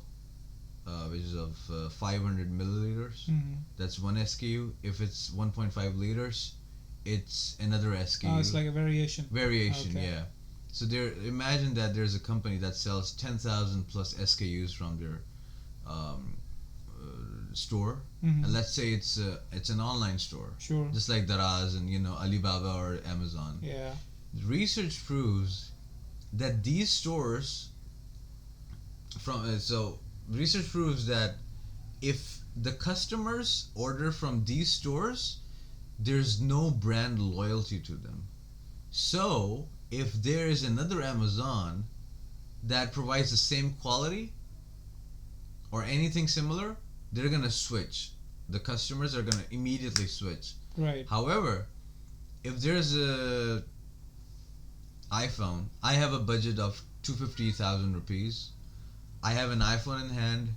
which is of 500 milliliters, Mm. that's one SKU. If it's 1.5 liters, it's another SKU. Oh, it's like a variation. Variation, Okay. yeah. So imagine that there's a company that sells 10,000 plus SKUs from their store, Mhm. and let's say it's an online store, Sure. just like Daraz and Alibaba or Amazon. Yeah. Research proves that these stores research proves that if the customers order from these stores, there's no brand loyalty to them. So if there is another Amazon that provides the same quality or anything similar, they're gonna switch. The customers are gonna immediately switch. Right. However, if there's a iPhone, I have a budget of 250,000 rupees. I have an iPhone in hand,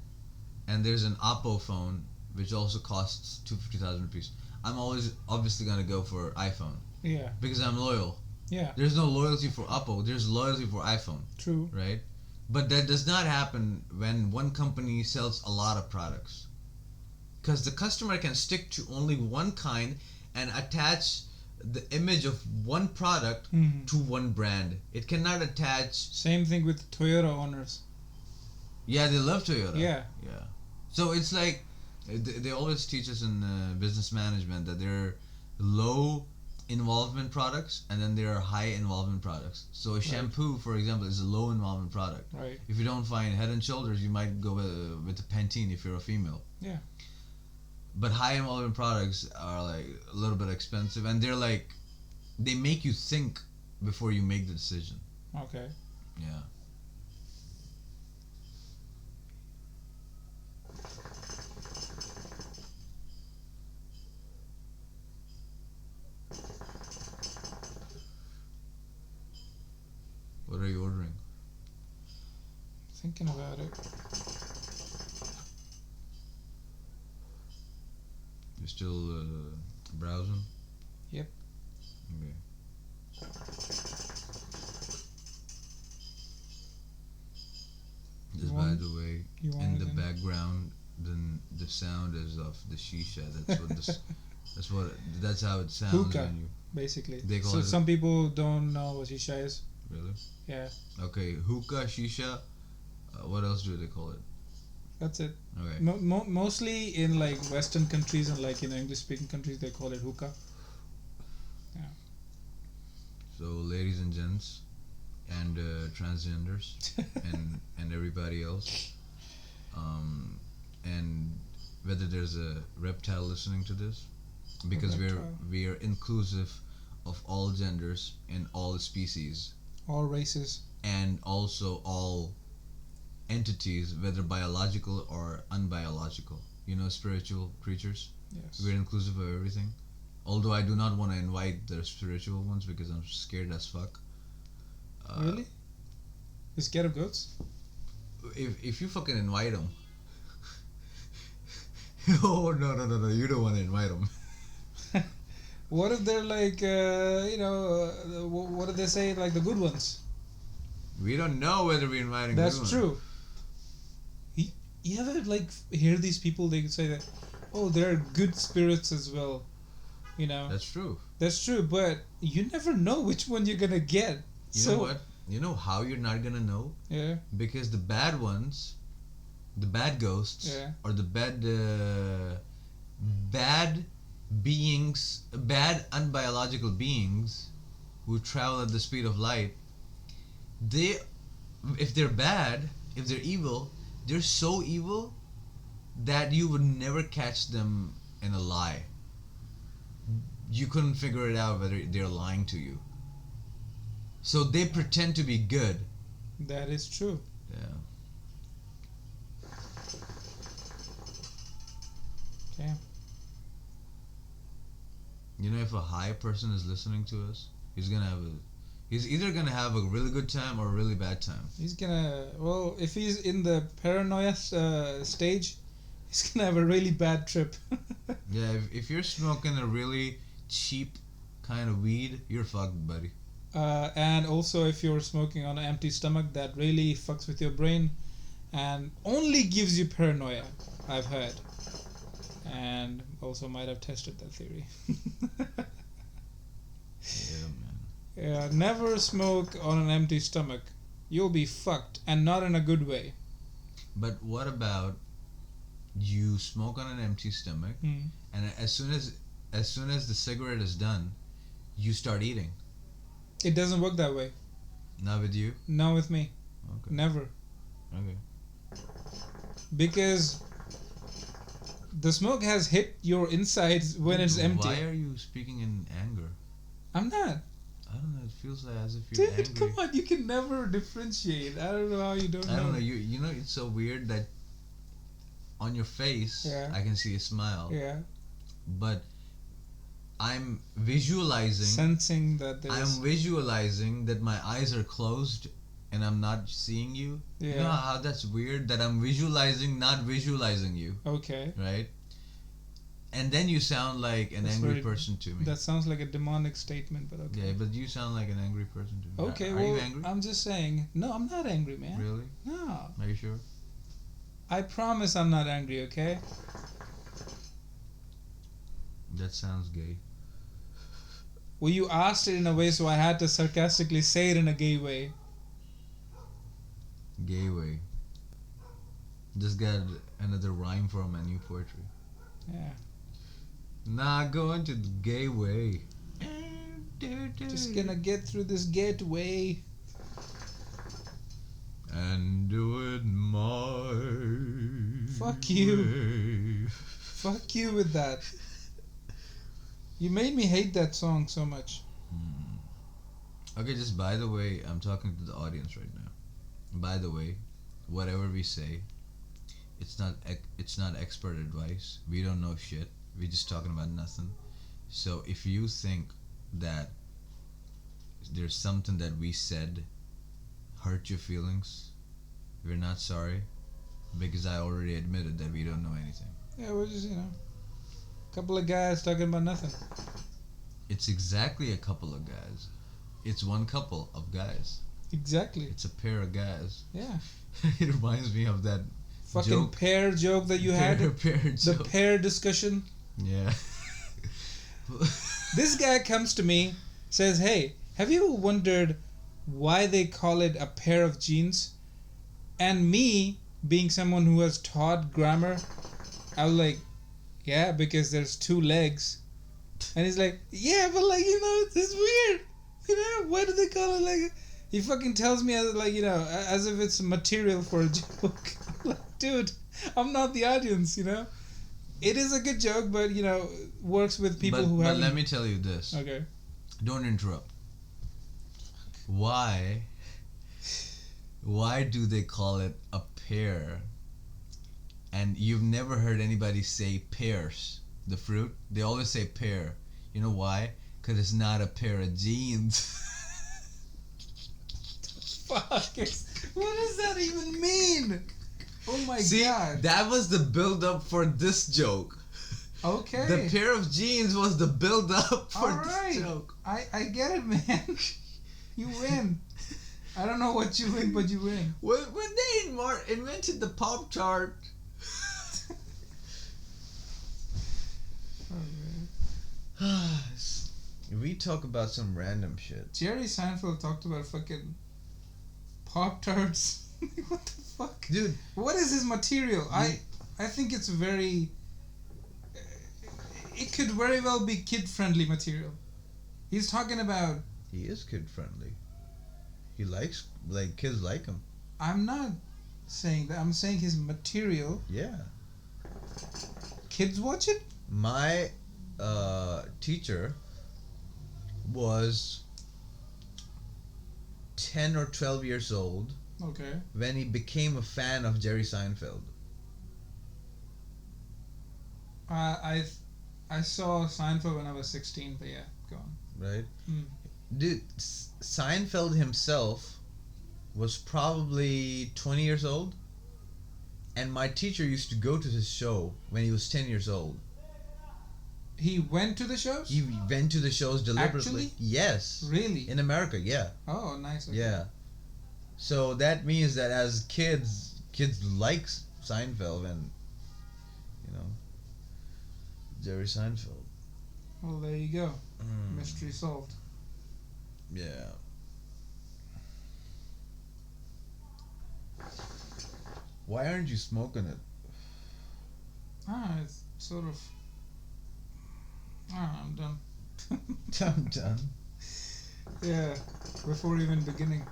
and there's an Oppo phone which also costs 250,000 rupees. I'm always obviously gonna go for iPhone Yeah. because I'm loyal. Yeah. There's no loyalty for Oppo. There's loyalty for iPhone, True. right? But that does not happen when one company sells a lot of products. Because the customer can stick to only one kind and attach the image of one product Mhm. to one brand. It cannot attach. Same thing with Toyota owners. Yeah, they love Toyota. Yeah. Yeah. So it's like they always teach us in business management that there are low involvement products, and then there are high involvement products. So a shampoo, for example, is a low involvement product. Right. If you don't find Head and Shoulders, you might go with a Pantene if you're a female. Yeah. But high involvement products are like a little bit expensive, and they're like, they make you think before you make the decision. Okay. Yeah. What are you ordering? Thinking about it. You're still browsing? Yep. Okay. Just by the way, in the background, the sound is of the shisha. That's what this. That's how it sounds. Hookah, when you basically. They call So it- some people don't know what shisha is. really. Yeah, Okay, hookah, shisha. What else do they call it? that's it. Okay. Mostly in like Western countries and like in English-speaking countries, they call it hookah. So, ladies and gents, and transgenders, and everybody else, and whether there's a reptile listening to this, because we are inclusive of all genders and all species, All races. and also all entities, whether biological or unbiological. You know, spiritual creatures. Yes. We're inclusive of everything. Although I do not want to invite the spiritual ones because I'm scared as fuck. Really? You scared of goats? If you fucking invite them. Oh no! You don't want to invite them. What if they're like, what do they say? Like the good ones. We don't know whether we're inviting. That's good ones. true. You ever like hear these people? They say that, oh, there are good spirits as well. You know. That's true. That's true, but you never know which one you're gonna get. You know what? You know how you're not gonna know? Yeah. Because the bad ones, the bad ghosts, Yeah. or the bad beings, bad unbiological beings who travel at the speed of light, if they're bad, if they're evil, they're so evil that you would never catch them in a lie. You couldn't figure it out whether they're lying to you. So they pretend to be good. That is true. Yeah. Yeah. You know, if a high person is listening to us, he's either gonna have a really good time or a really bad time. He's gonna, well, if he's in the paranoia stage, he's gonna have a really bad trip. Yeah, if you're smoking a really cheap kind of weed, you're fucked, buddy. And also if you're smoking on an empty stomach, that really fucks with your brain and only gives you paranoia, I've heard. And also might have tested that theory. Yeah, man. Yeah, never smoke on an empty stomach. You'll be fucked, and not in a good way. But what about you smoke on an empty stomach, and as soon as the cigarette is done, you start eating? It doesn't work that way. Not with you? Not with me. Okay. Never. Okay. Because the smoke has hit your insides when it's empty. Why are you speaking in anger? I'm not. I don't know. It feels like as if you're Dude, angry. come on. You can never differentiate. I don't know how you don't know. I don't know. You know, it's so weird that on your face, Yeah. I can see a smile. Yeah. But I'm visualizing. Sensing that there's... I'm visualizing that my eyes are closed and I'm not seeing you. Yeah. You know how that's weird? That I'm visualizing, not visualizing you. Okay. Right? And then you sound like an That's angry very- person to me. That sounds like a demonic statement, but okay. Yeah, but you sound like an angry person to me. Okay, Are well, you angry? I'm just saying. No, I'm not angry, man. Really? No. Are you sure? I promise I'm not angry, okay? That sounds gay. Well, you asked it in a way, so I had to sarcastically say it in a gay way. Gay way. Just got another rhyme for my new poetry. Yeah. Not going to the gay way. Just gonna get through this gateway. And do it my Fuck you. way. Fuck you with that. You made me hate that song so much. Okay, just by the way, I'm talking to the audience right now. By the way, whatever we say, it's not expert advice. We don't know shit. We're just talking about nothing. So if you think that there's something that we said hurt your feelings, we're not sorry, because I already admitted that we don't know anything. Yeah, we're just, a couple of guys talking about nothing. It's exactly a couple of guys. It's one couple of guys. Exactly. It's a pair of guys. Yeah. It reminds me of that Fucking joke. pear joke that you had. Pair The joke. pear discussion. Yeah. This guy comes to me, says, "Hey, have you ever wondered why they call it a pair of jeans?" And me, being someone who has taught grammar, I was like, "Yeah, because there's two legs." And he's like, "Yeah, but it's weird. Why do they call it like?" He fucking tells me as if it's material for a joke. Like, dude, I'm not the audience. It is a good joke, but works with people who have. But let me tell you this. Okay. Don't interrupt. Why do they call it a pear? And you've never heard anybody say pears, the fruit? They always say pear. You know why? Because it's not a pair of jeans. Fuck. What does that even mean? Oh my See, god. that was the build-up for this joke. Okay. The pair of jeans was the build-up for Alright. this joke. I get it, man. You win. I don't know what you win, but you win. When they invented the Pop-Tart. We talk about some random shit. Jerry Seinfeld talked about fucking Pop-Tarts. What the fuck? Dude. What is his material? I think it's very... It could very well be kid-friendly material. He's talking about... He is kid-friendly. He likes... kids like him. I'm not saying that. I'm saying his material. Yeah. Kids watch it? My teacher was 10 or 12 years old Okay. when he became a fan of Jerry Seinfeld. I saw Seinfeld when I was 16, but yeah, go on. Right? Mm. Dude, Seinfeld himself was probably 20 years old. And my teacher used to go to his show when he was 10 years old. He went to the shows? He went to the shows deliberately. Actually? Yes. Really? In America, yeah. Oh, nice. Okay. Yeah. So that means that as kids like Seinfeld and, Jerry Seinfeld. Well, there you go. Mystery solved. Yeah. Why aren't you smoking it? It's sort of... I'm done. I'm done. Yeah, before even beginning.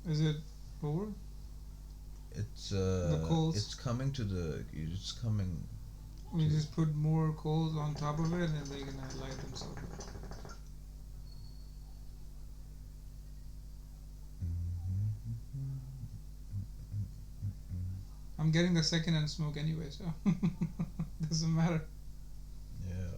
Is it over? It's The coals. it's coming to the. It's coming. We just put more coals on top of it and they're gonna light themselves. I'm getting the second-hand smoke anyway, so doesn't matter. Yeah.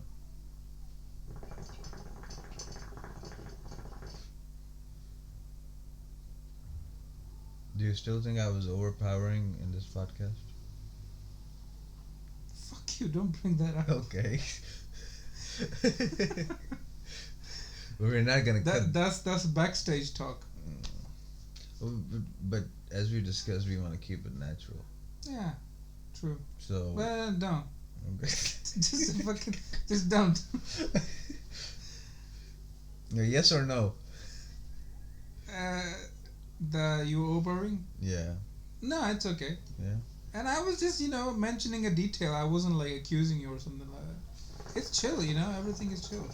Do you still think I was overpowering in this podcast? Fuck you! Don't bring that up. Okay. We're not gonna cut. That's backstage talk. But as we discussed, we want to keep it natural. Yeah, true. So. Well, don't. Okay. Just don't. Yes or no? You overing? Yeah. No, it's okay. Yeah. And I was just, mentioning a detail. I wasn't like accusing you or something like that. It's chill, everything is chill.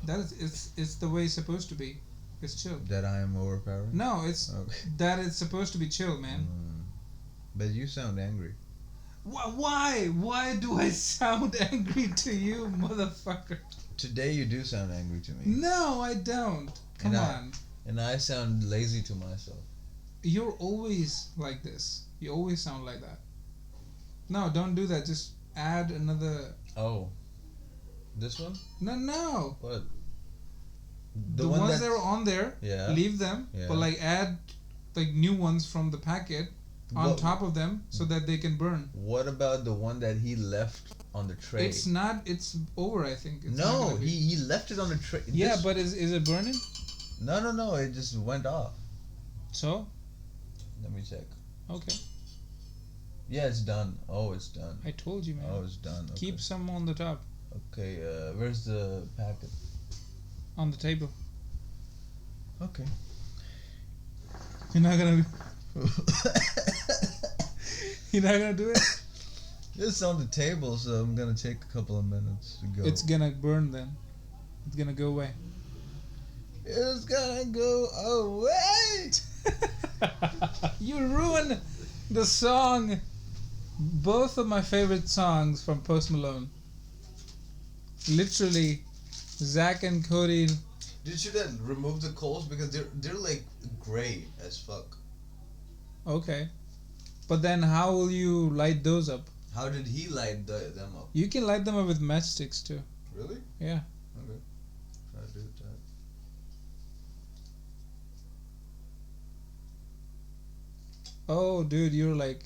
That is, it's the way it's supposed to be. It's chill. That I am overpowering? No, it's Okay. that it's supposed to be chill, man. But you sound angry. Why? Why do I sound angry to you, motherfucker? Today you do sound angry to me. No, I don't. Come And on. And I sound lazy to myself. You're always like this. You always sound like that. No, don't do that. Just add another. Oh. This one? No. What? The ones that are on there, Yeah. leave them. Yeah. But like add like new ones from the packet on top of them so that they can burn. What about the one that he left on the tray? It's not. It's over. I think. It's not No, gonna be. he left it on the tray. Yeah, but is it burning? No. It just went off. So. Let me check. Okay. Yeah, it's done. Oh, it's done. I told you, man. Oh, it's done. Okay. Keep some on the top. Okay. Where's the packet? On the table. Okay. You're not gonna. You're not gonna do it. It's on the table, so I'm gonna take a couple of minutes to go. It's gonna burn then. It's gonna go away. It's gonna go away. You ruined the song. Both of my favorite songs from Post Malone. Literally, Zach and Cody. Did you then remove the coals because they're like gray as fuck? Okay, but then how will you light those up? How did he light them up? You can light them up with matchsticks too. Really? Yeah. Okay. Try to do that. Oh, dude, you're like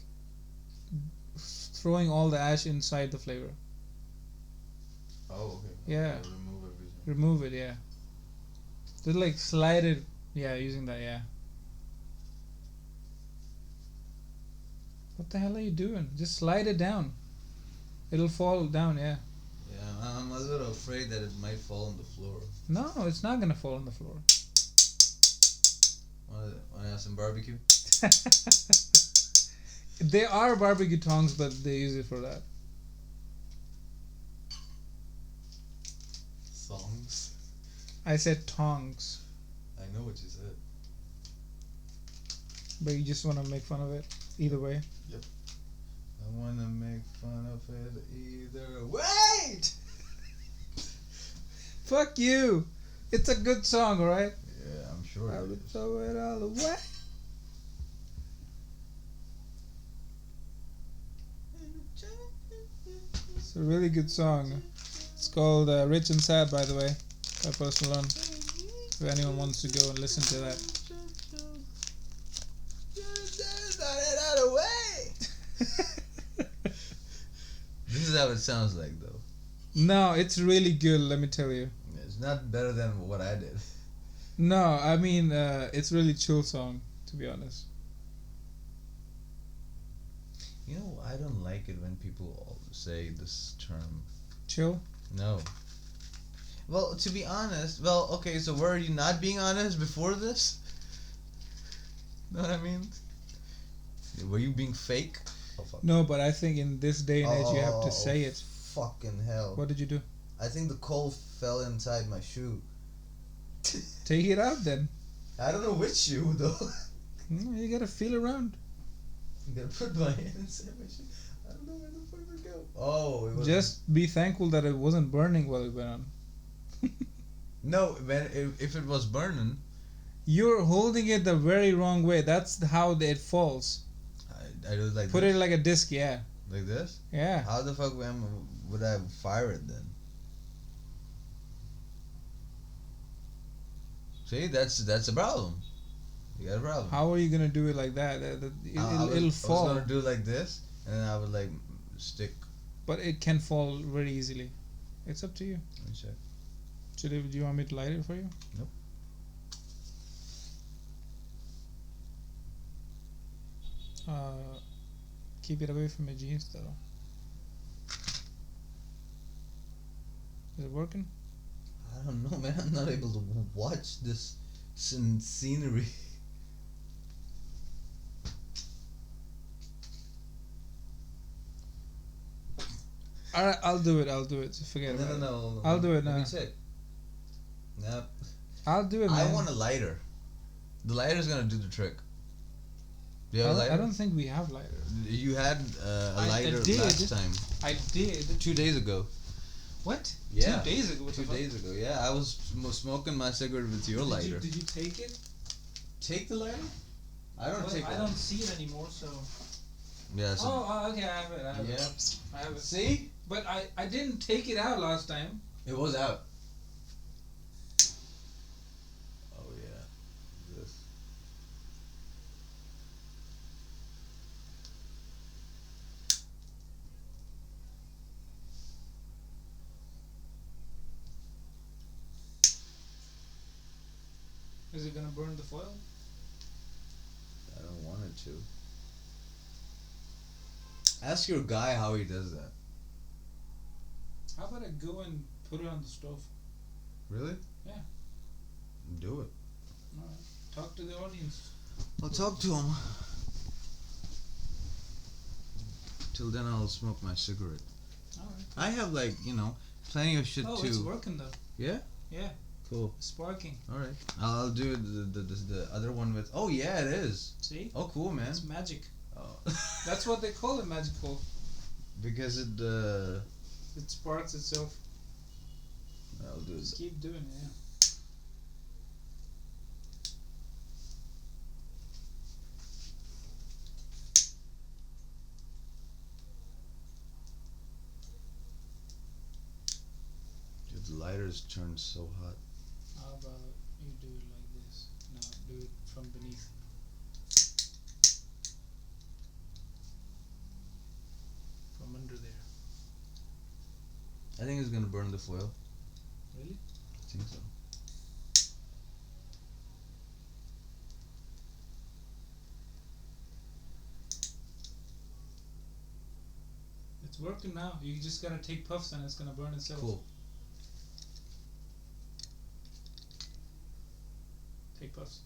throwing all the ash inside the flavor. Oh, okay. Yeah. I'll remove everything. Remove it, yeah. Just like slide it, yeah, using that, yeah. What the hell are you doing? Just slide it down. It'll fall down, yeah. Yeah, I'm a little afraid that it might fall on the floor. No, it's not gonna fall on the floor. Want to have some barbecue? They are barbecue tongs, but they use it for that. Songs? I said tongs, I know what you said. but you just want to make fun of it. Either way. I want to make fun of it either way. Fuck you! It's a good song, alright? Yeah, I'm sure I it would is. throw it all away. It's a really good song. It's called Rich and Sad, by the way, by Post Malone. If anyone wants to go and listen to that. This is how it sounds like, though. No, it's really good, let me tell you. It's not better than what I did. No, I mean, it's really chill song, to be honest. You know, I don't like it when people say this term. Chill? No. Well, to be honest, okay, so were you not being honest before this? Know what I mean? Were you being fake? Oh, fuck. No, but I think in this day and age you have to say it. Fucking hell. What did you do? I think the coal fell inside my shoe. Take it out then. I don't know which shoe, though. You gotta feel around. I'm gonna put my hand inside my shoe. I don't know where the fuck to go. Oh, it was. Just be thankful that it wasn't burning while it went on. No, if it was burning. You're holding it the very wrong way. That's how it falls. I do it like Put this. it like a disc, yeah. Like this? Yeah. How the fuck would I fire it then? See, that's a problem. You got a problem. How are you gonna do it like that? It'll fall. I was gonna do it like this, and then I would like stick. But it can fall very easily. It's up to you. Let me check. Do you want me to light it for you? Nope. Keep it away from your jeans though. Is it working? I don't know, man. I'm not able to watch this scenery. Alright, I'll do it. Forget about it. No. I'll do it Let now. me check. Nope. I'll do it, I man. want a lighter. The lighter's gonna do the trick. Do you have a lighter? I don't think we have lighter. You had a lighter did. last time. I did. 2 days ago. What? Yeah. 2 days ago. What the 2 fuck? days ago. Yeah, I was smoking my cigarette with your lighter. Did you take it? Take the lighter? I don't Well, take I it. don't see it anymore, so. Yeah. So, Okay, I have it. I have it. I have it. See? But I didn't take it out last time. It was out. Oh yeah. This. Is it gonna burn the foil? I don't want it to. Ask your guy how he does that. How about I go and put it on the stove? Really? Yeah. Do it. Alright. Talk to the audience. I'll talk to him. Till then, I'll smoke my cigarette. Alright. I have plenty of shit Oh, too. it's working though. Yeah. Yeah. Cool. It's sparking. All right. I'll do the other one with. Oh yeah, it is. See? Oh cool, man. It's magic. Oh. That's what they call it, magical. Because it. It sparks itself. I'll do Just it. keep doing it, yeah. Dude, the lighter's turned so hot. How about you do it like this? No, do it from beneath. From under there. I think it's gonna burn the foil. Really? I think so. It's working now. You just gotta take puffs and it's gonna burn itself. Cool. Take puffs.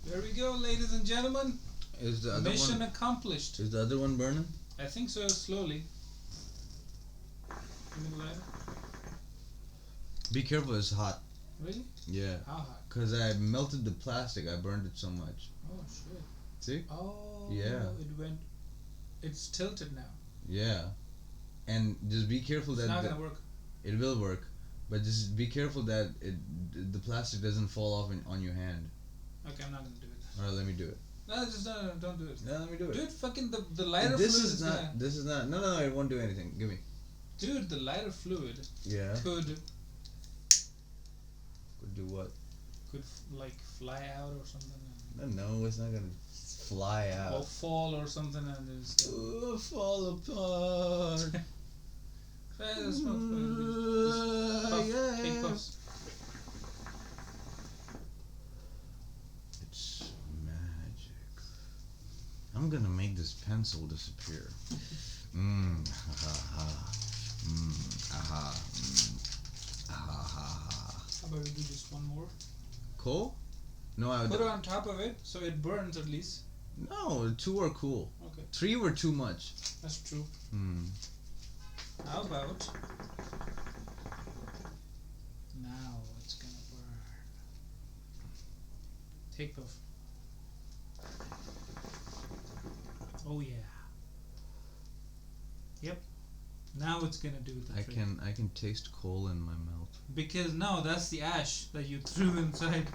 There we go, ladies and gentlemen. Is the other Mission one? accomplished. Is the other one burning? I think so, slowly. Give me the lighter. Be careful, it's hot. Really? Yeah. How hot? Cause I melted the plastic. I burned it so much. Oh shit. See? Oh. Yeah. It went. It's tilted now. Yeah. And just be careful It's that not gonna work. it will work, but just be careful that the plastic doesn't fall off on your hand. Okay, I'm not gonna do it. All right, let me do it. No, just no, don't do it. No, let me do it. Dude, fucking the lighter This fluid is not. gonna. This is not. No. It won't do anything. Give me. Dude, the lighter fluid Yeah. could Could do what? like fly out or something. No, it's not gonna fly Or out. fall or something and it's. Fall apart. Hey, that's not just puff, Yeah. take puffs. It's magic. I'm gonna make this pencil disappear. Ha ha. Aha. Ha ha. How about we do just one more? Cool? No, I would. Put it on top of it so it burns at least. No, 2 are cool. Okay, 3 were too much. that's true. How about now it's gonna burn. Take puff. Oh yeah. Yep. Now it's gonna do the trick. I can taste coal in my mouth. Because no, that's the ash that you threw inside.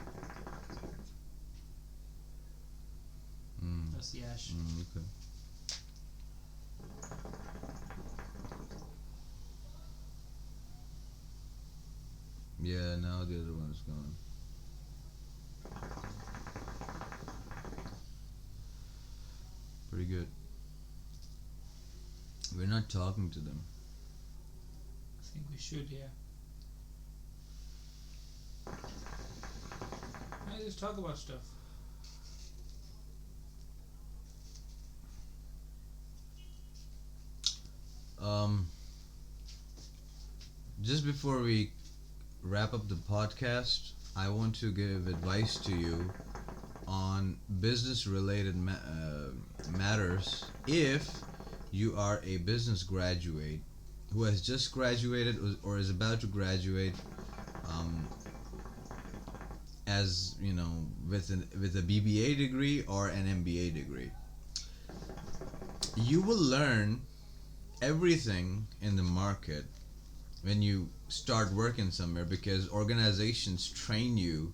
That's the ash. Okay. Yeah, now the other one's gone. Pretty good. We're not talking to them. I think we should, yeah. I just talk about stuff. Just before we wrap up the podcast, I want to give advice to you on business related matters if you are a business graduate who has just graduated or is about to graduate, um, as you know, with a BBA degree or an MBA degree. You will learn everything in the market when you start working somewhere, because organizations train you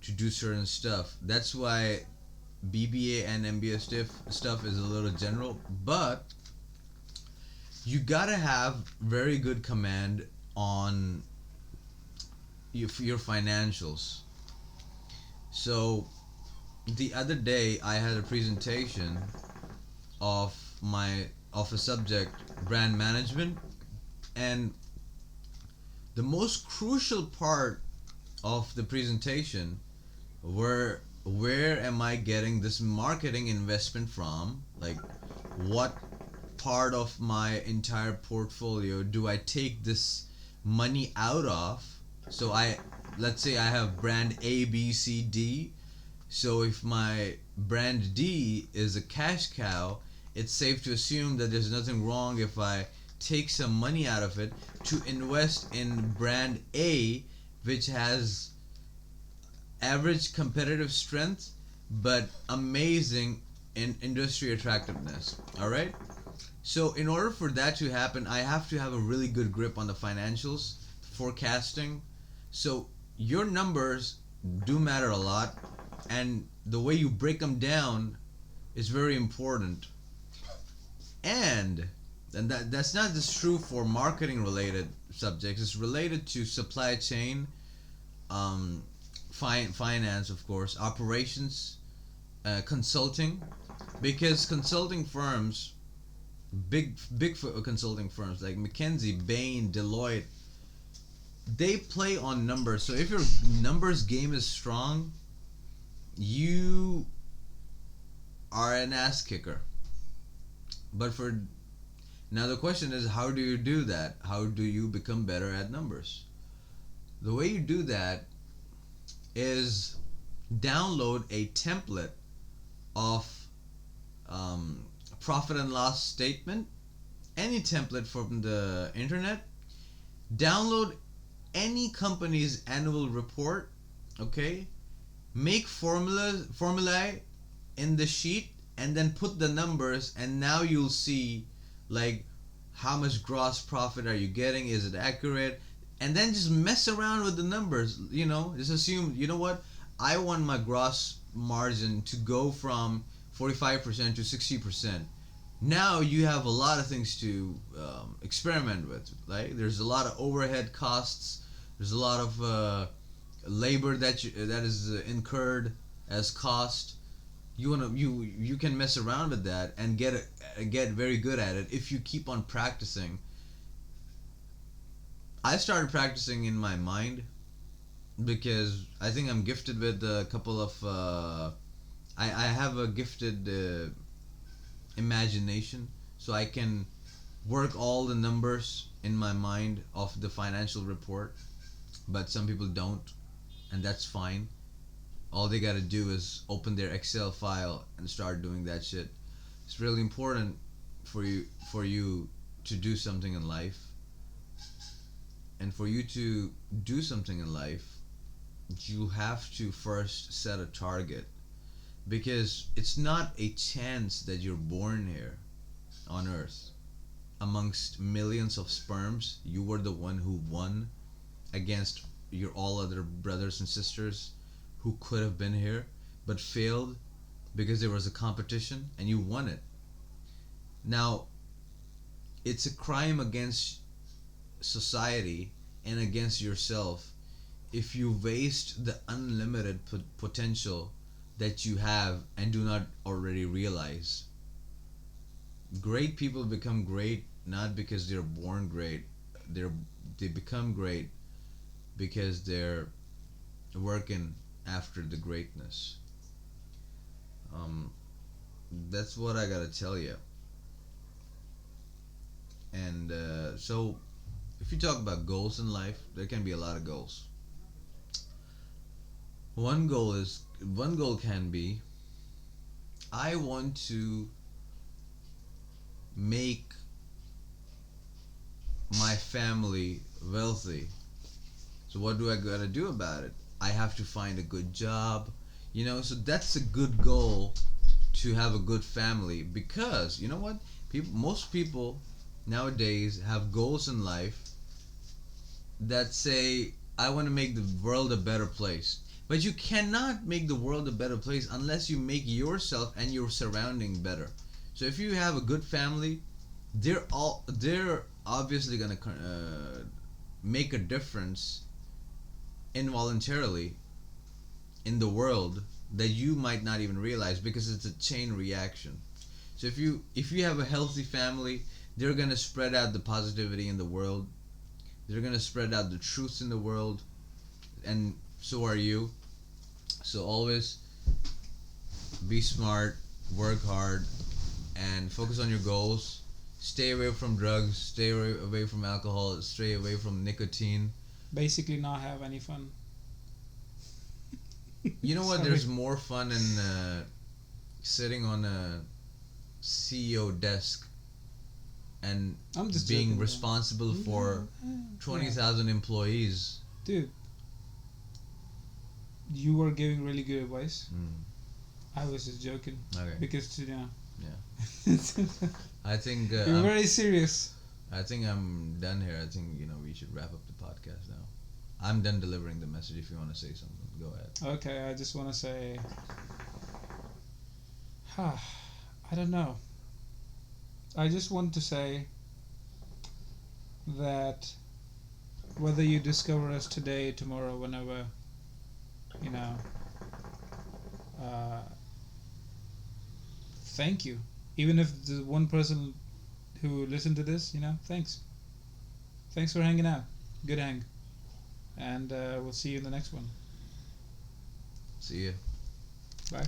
to do certain stuff. That's why BBA and MBA stuff is a little general, but you gotta have very good command on your financials. So the other day I had a presentation of my of a subject, brand management, and the most crucial part of the presentation were, where am I getting this marketing investment from? Like, what part of my entire portfolio do I take this money out of? So let's say I have brand A, B, C, D. So if my brand D is a cash cow, it's safe to assume that there's nothing wrong if I take some money out of it to invest in brand A, which has average competitive strength but amazing in industry attractiveness. All right? So in order for that to happen, I have to have a really good grip on the financials, forecasting. So your numbers do matter a lot, and the way you break them down is very important. And that's not just true for marketing related subjects. It's related to supply chain, um, finance, of course, operations, consulting, because consulting firms, big consulting firms like McKinsey, Bain, Deloitte, they play on numbers. So if your numbers game is strong, you are an ass kicker. But for now, the question is, how do you do that? How do you become better at numbers? The way you do that is download a template of, profit and loss statement, any template from the internet. Download any company's annual report, okay? Make formulae in the sheet, and then put the numbers, and now you'll see, like, how much gross profit are you getting, is it accurate, and then just mess around with the numbers. Just assume, you know what, I want my gross margin to go from 45% to 60%. Now you have a lot of things to experiment with. Right? There's a lot of overhead costs. There's a lot of labor that is incurred as cost. You can mess around with that and get very good at it if you keep on practicing. I started practicing in my mind because I think I'm gifted with a couple of I have a gifted imagination, so I can work all the numbers in my mind of the financial report, but some people don't, and that's fine. All they gotta do is open their Excel file and start doing that shit. It's really important for you to do something in life, and for you to do something in life, you have to first set a target, because it's not a chance that you're born here on earth. Amongst millions of sperms, you were the one who won against your all other brothers and sisters who could have been here but failed because there was a competition, and you won it. Now, it's a crime against society and against yourself if you waste the unlimited potential that you have and do not already realize. Great people become great not because they're born great. They become great because they're working after the greatness. Um, that's what I gotta tell you. And so, if you talk about goals in life, there can be a lot of goals. one goal can be, I want to make my family wealthy. So what do I gotta do about it? I have to find a good job. So that's a good goal, to have a good family, because you know what? Most people nowadays have goals in life that say, I want to make the world a better place. But you cannot make the world a better place unless you make yourself and your surrounding better. So if you have a good family, they're obviously gonna make a difference involuntarily in the world that you might not even realize, because it's a chain reaction. So if you have a healthy family, they're gonna spread out the positivity in the world. They're gonna spread out the truths in the world, and so are you. So always be smart, work hard, and focus on your goals. Stay away from drugs. Stay away from alcohol. Stay away from nicotine. Basically, not have any fun. You know what? Sorry. There's more fun in sitting on a CEO desk and I'm just being joking, responsible for Yeah. 20,000 employees. Dude, you were giving really good advice. Mm, I was just joking okay. because Yeah. you're I think very serious. I think I'm done here. I think we should wrap up the podcast now. I'm done delivering the message. If you want to say something, go ahead. Okay, I just want to say, I don't know. I just want to say that whether you discover us today, tomorrow, whenever, you know, uh, thank you. Even if the one person who listened to this, thanks. Thanks for hanging out. Good hang. And we'll see you in the next one. See ya. Bye.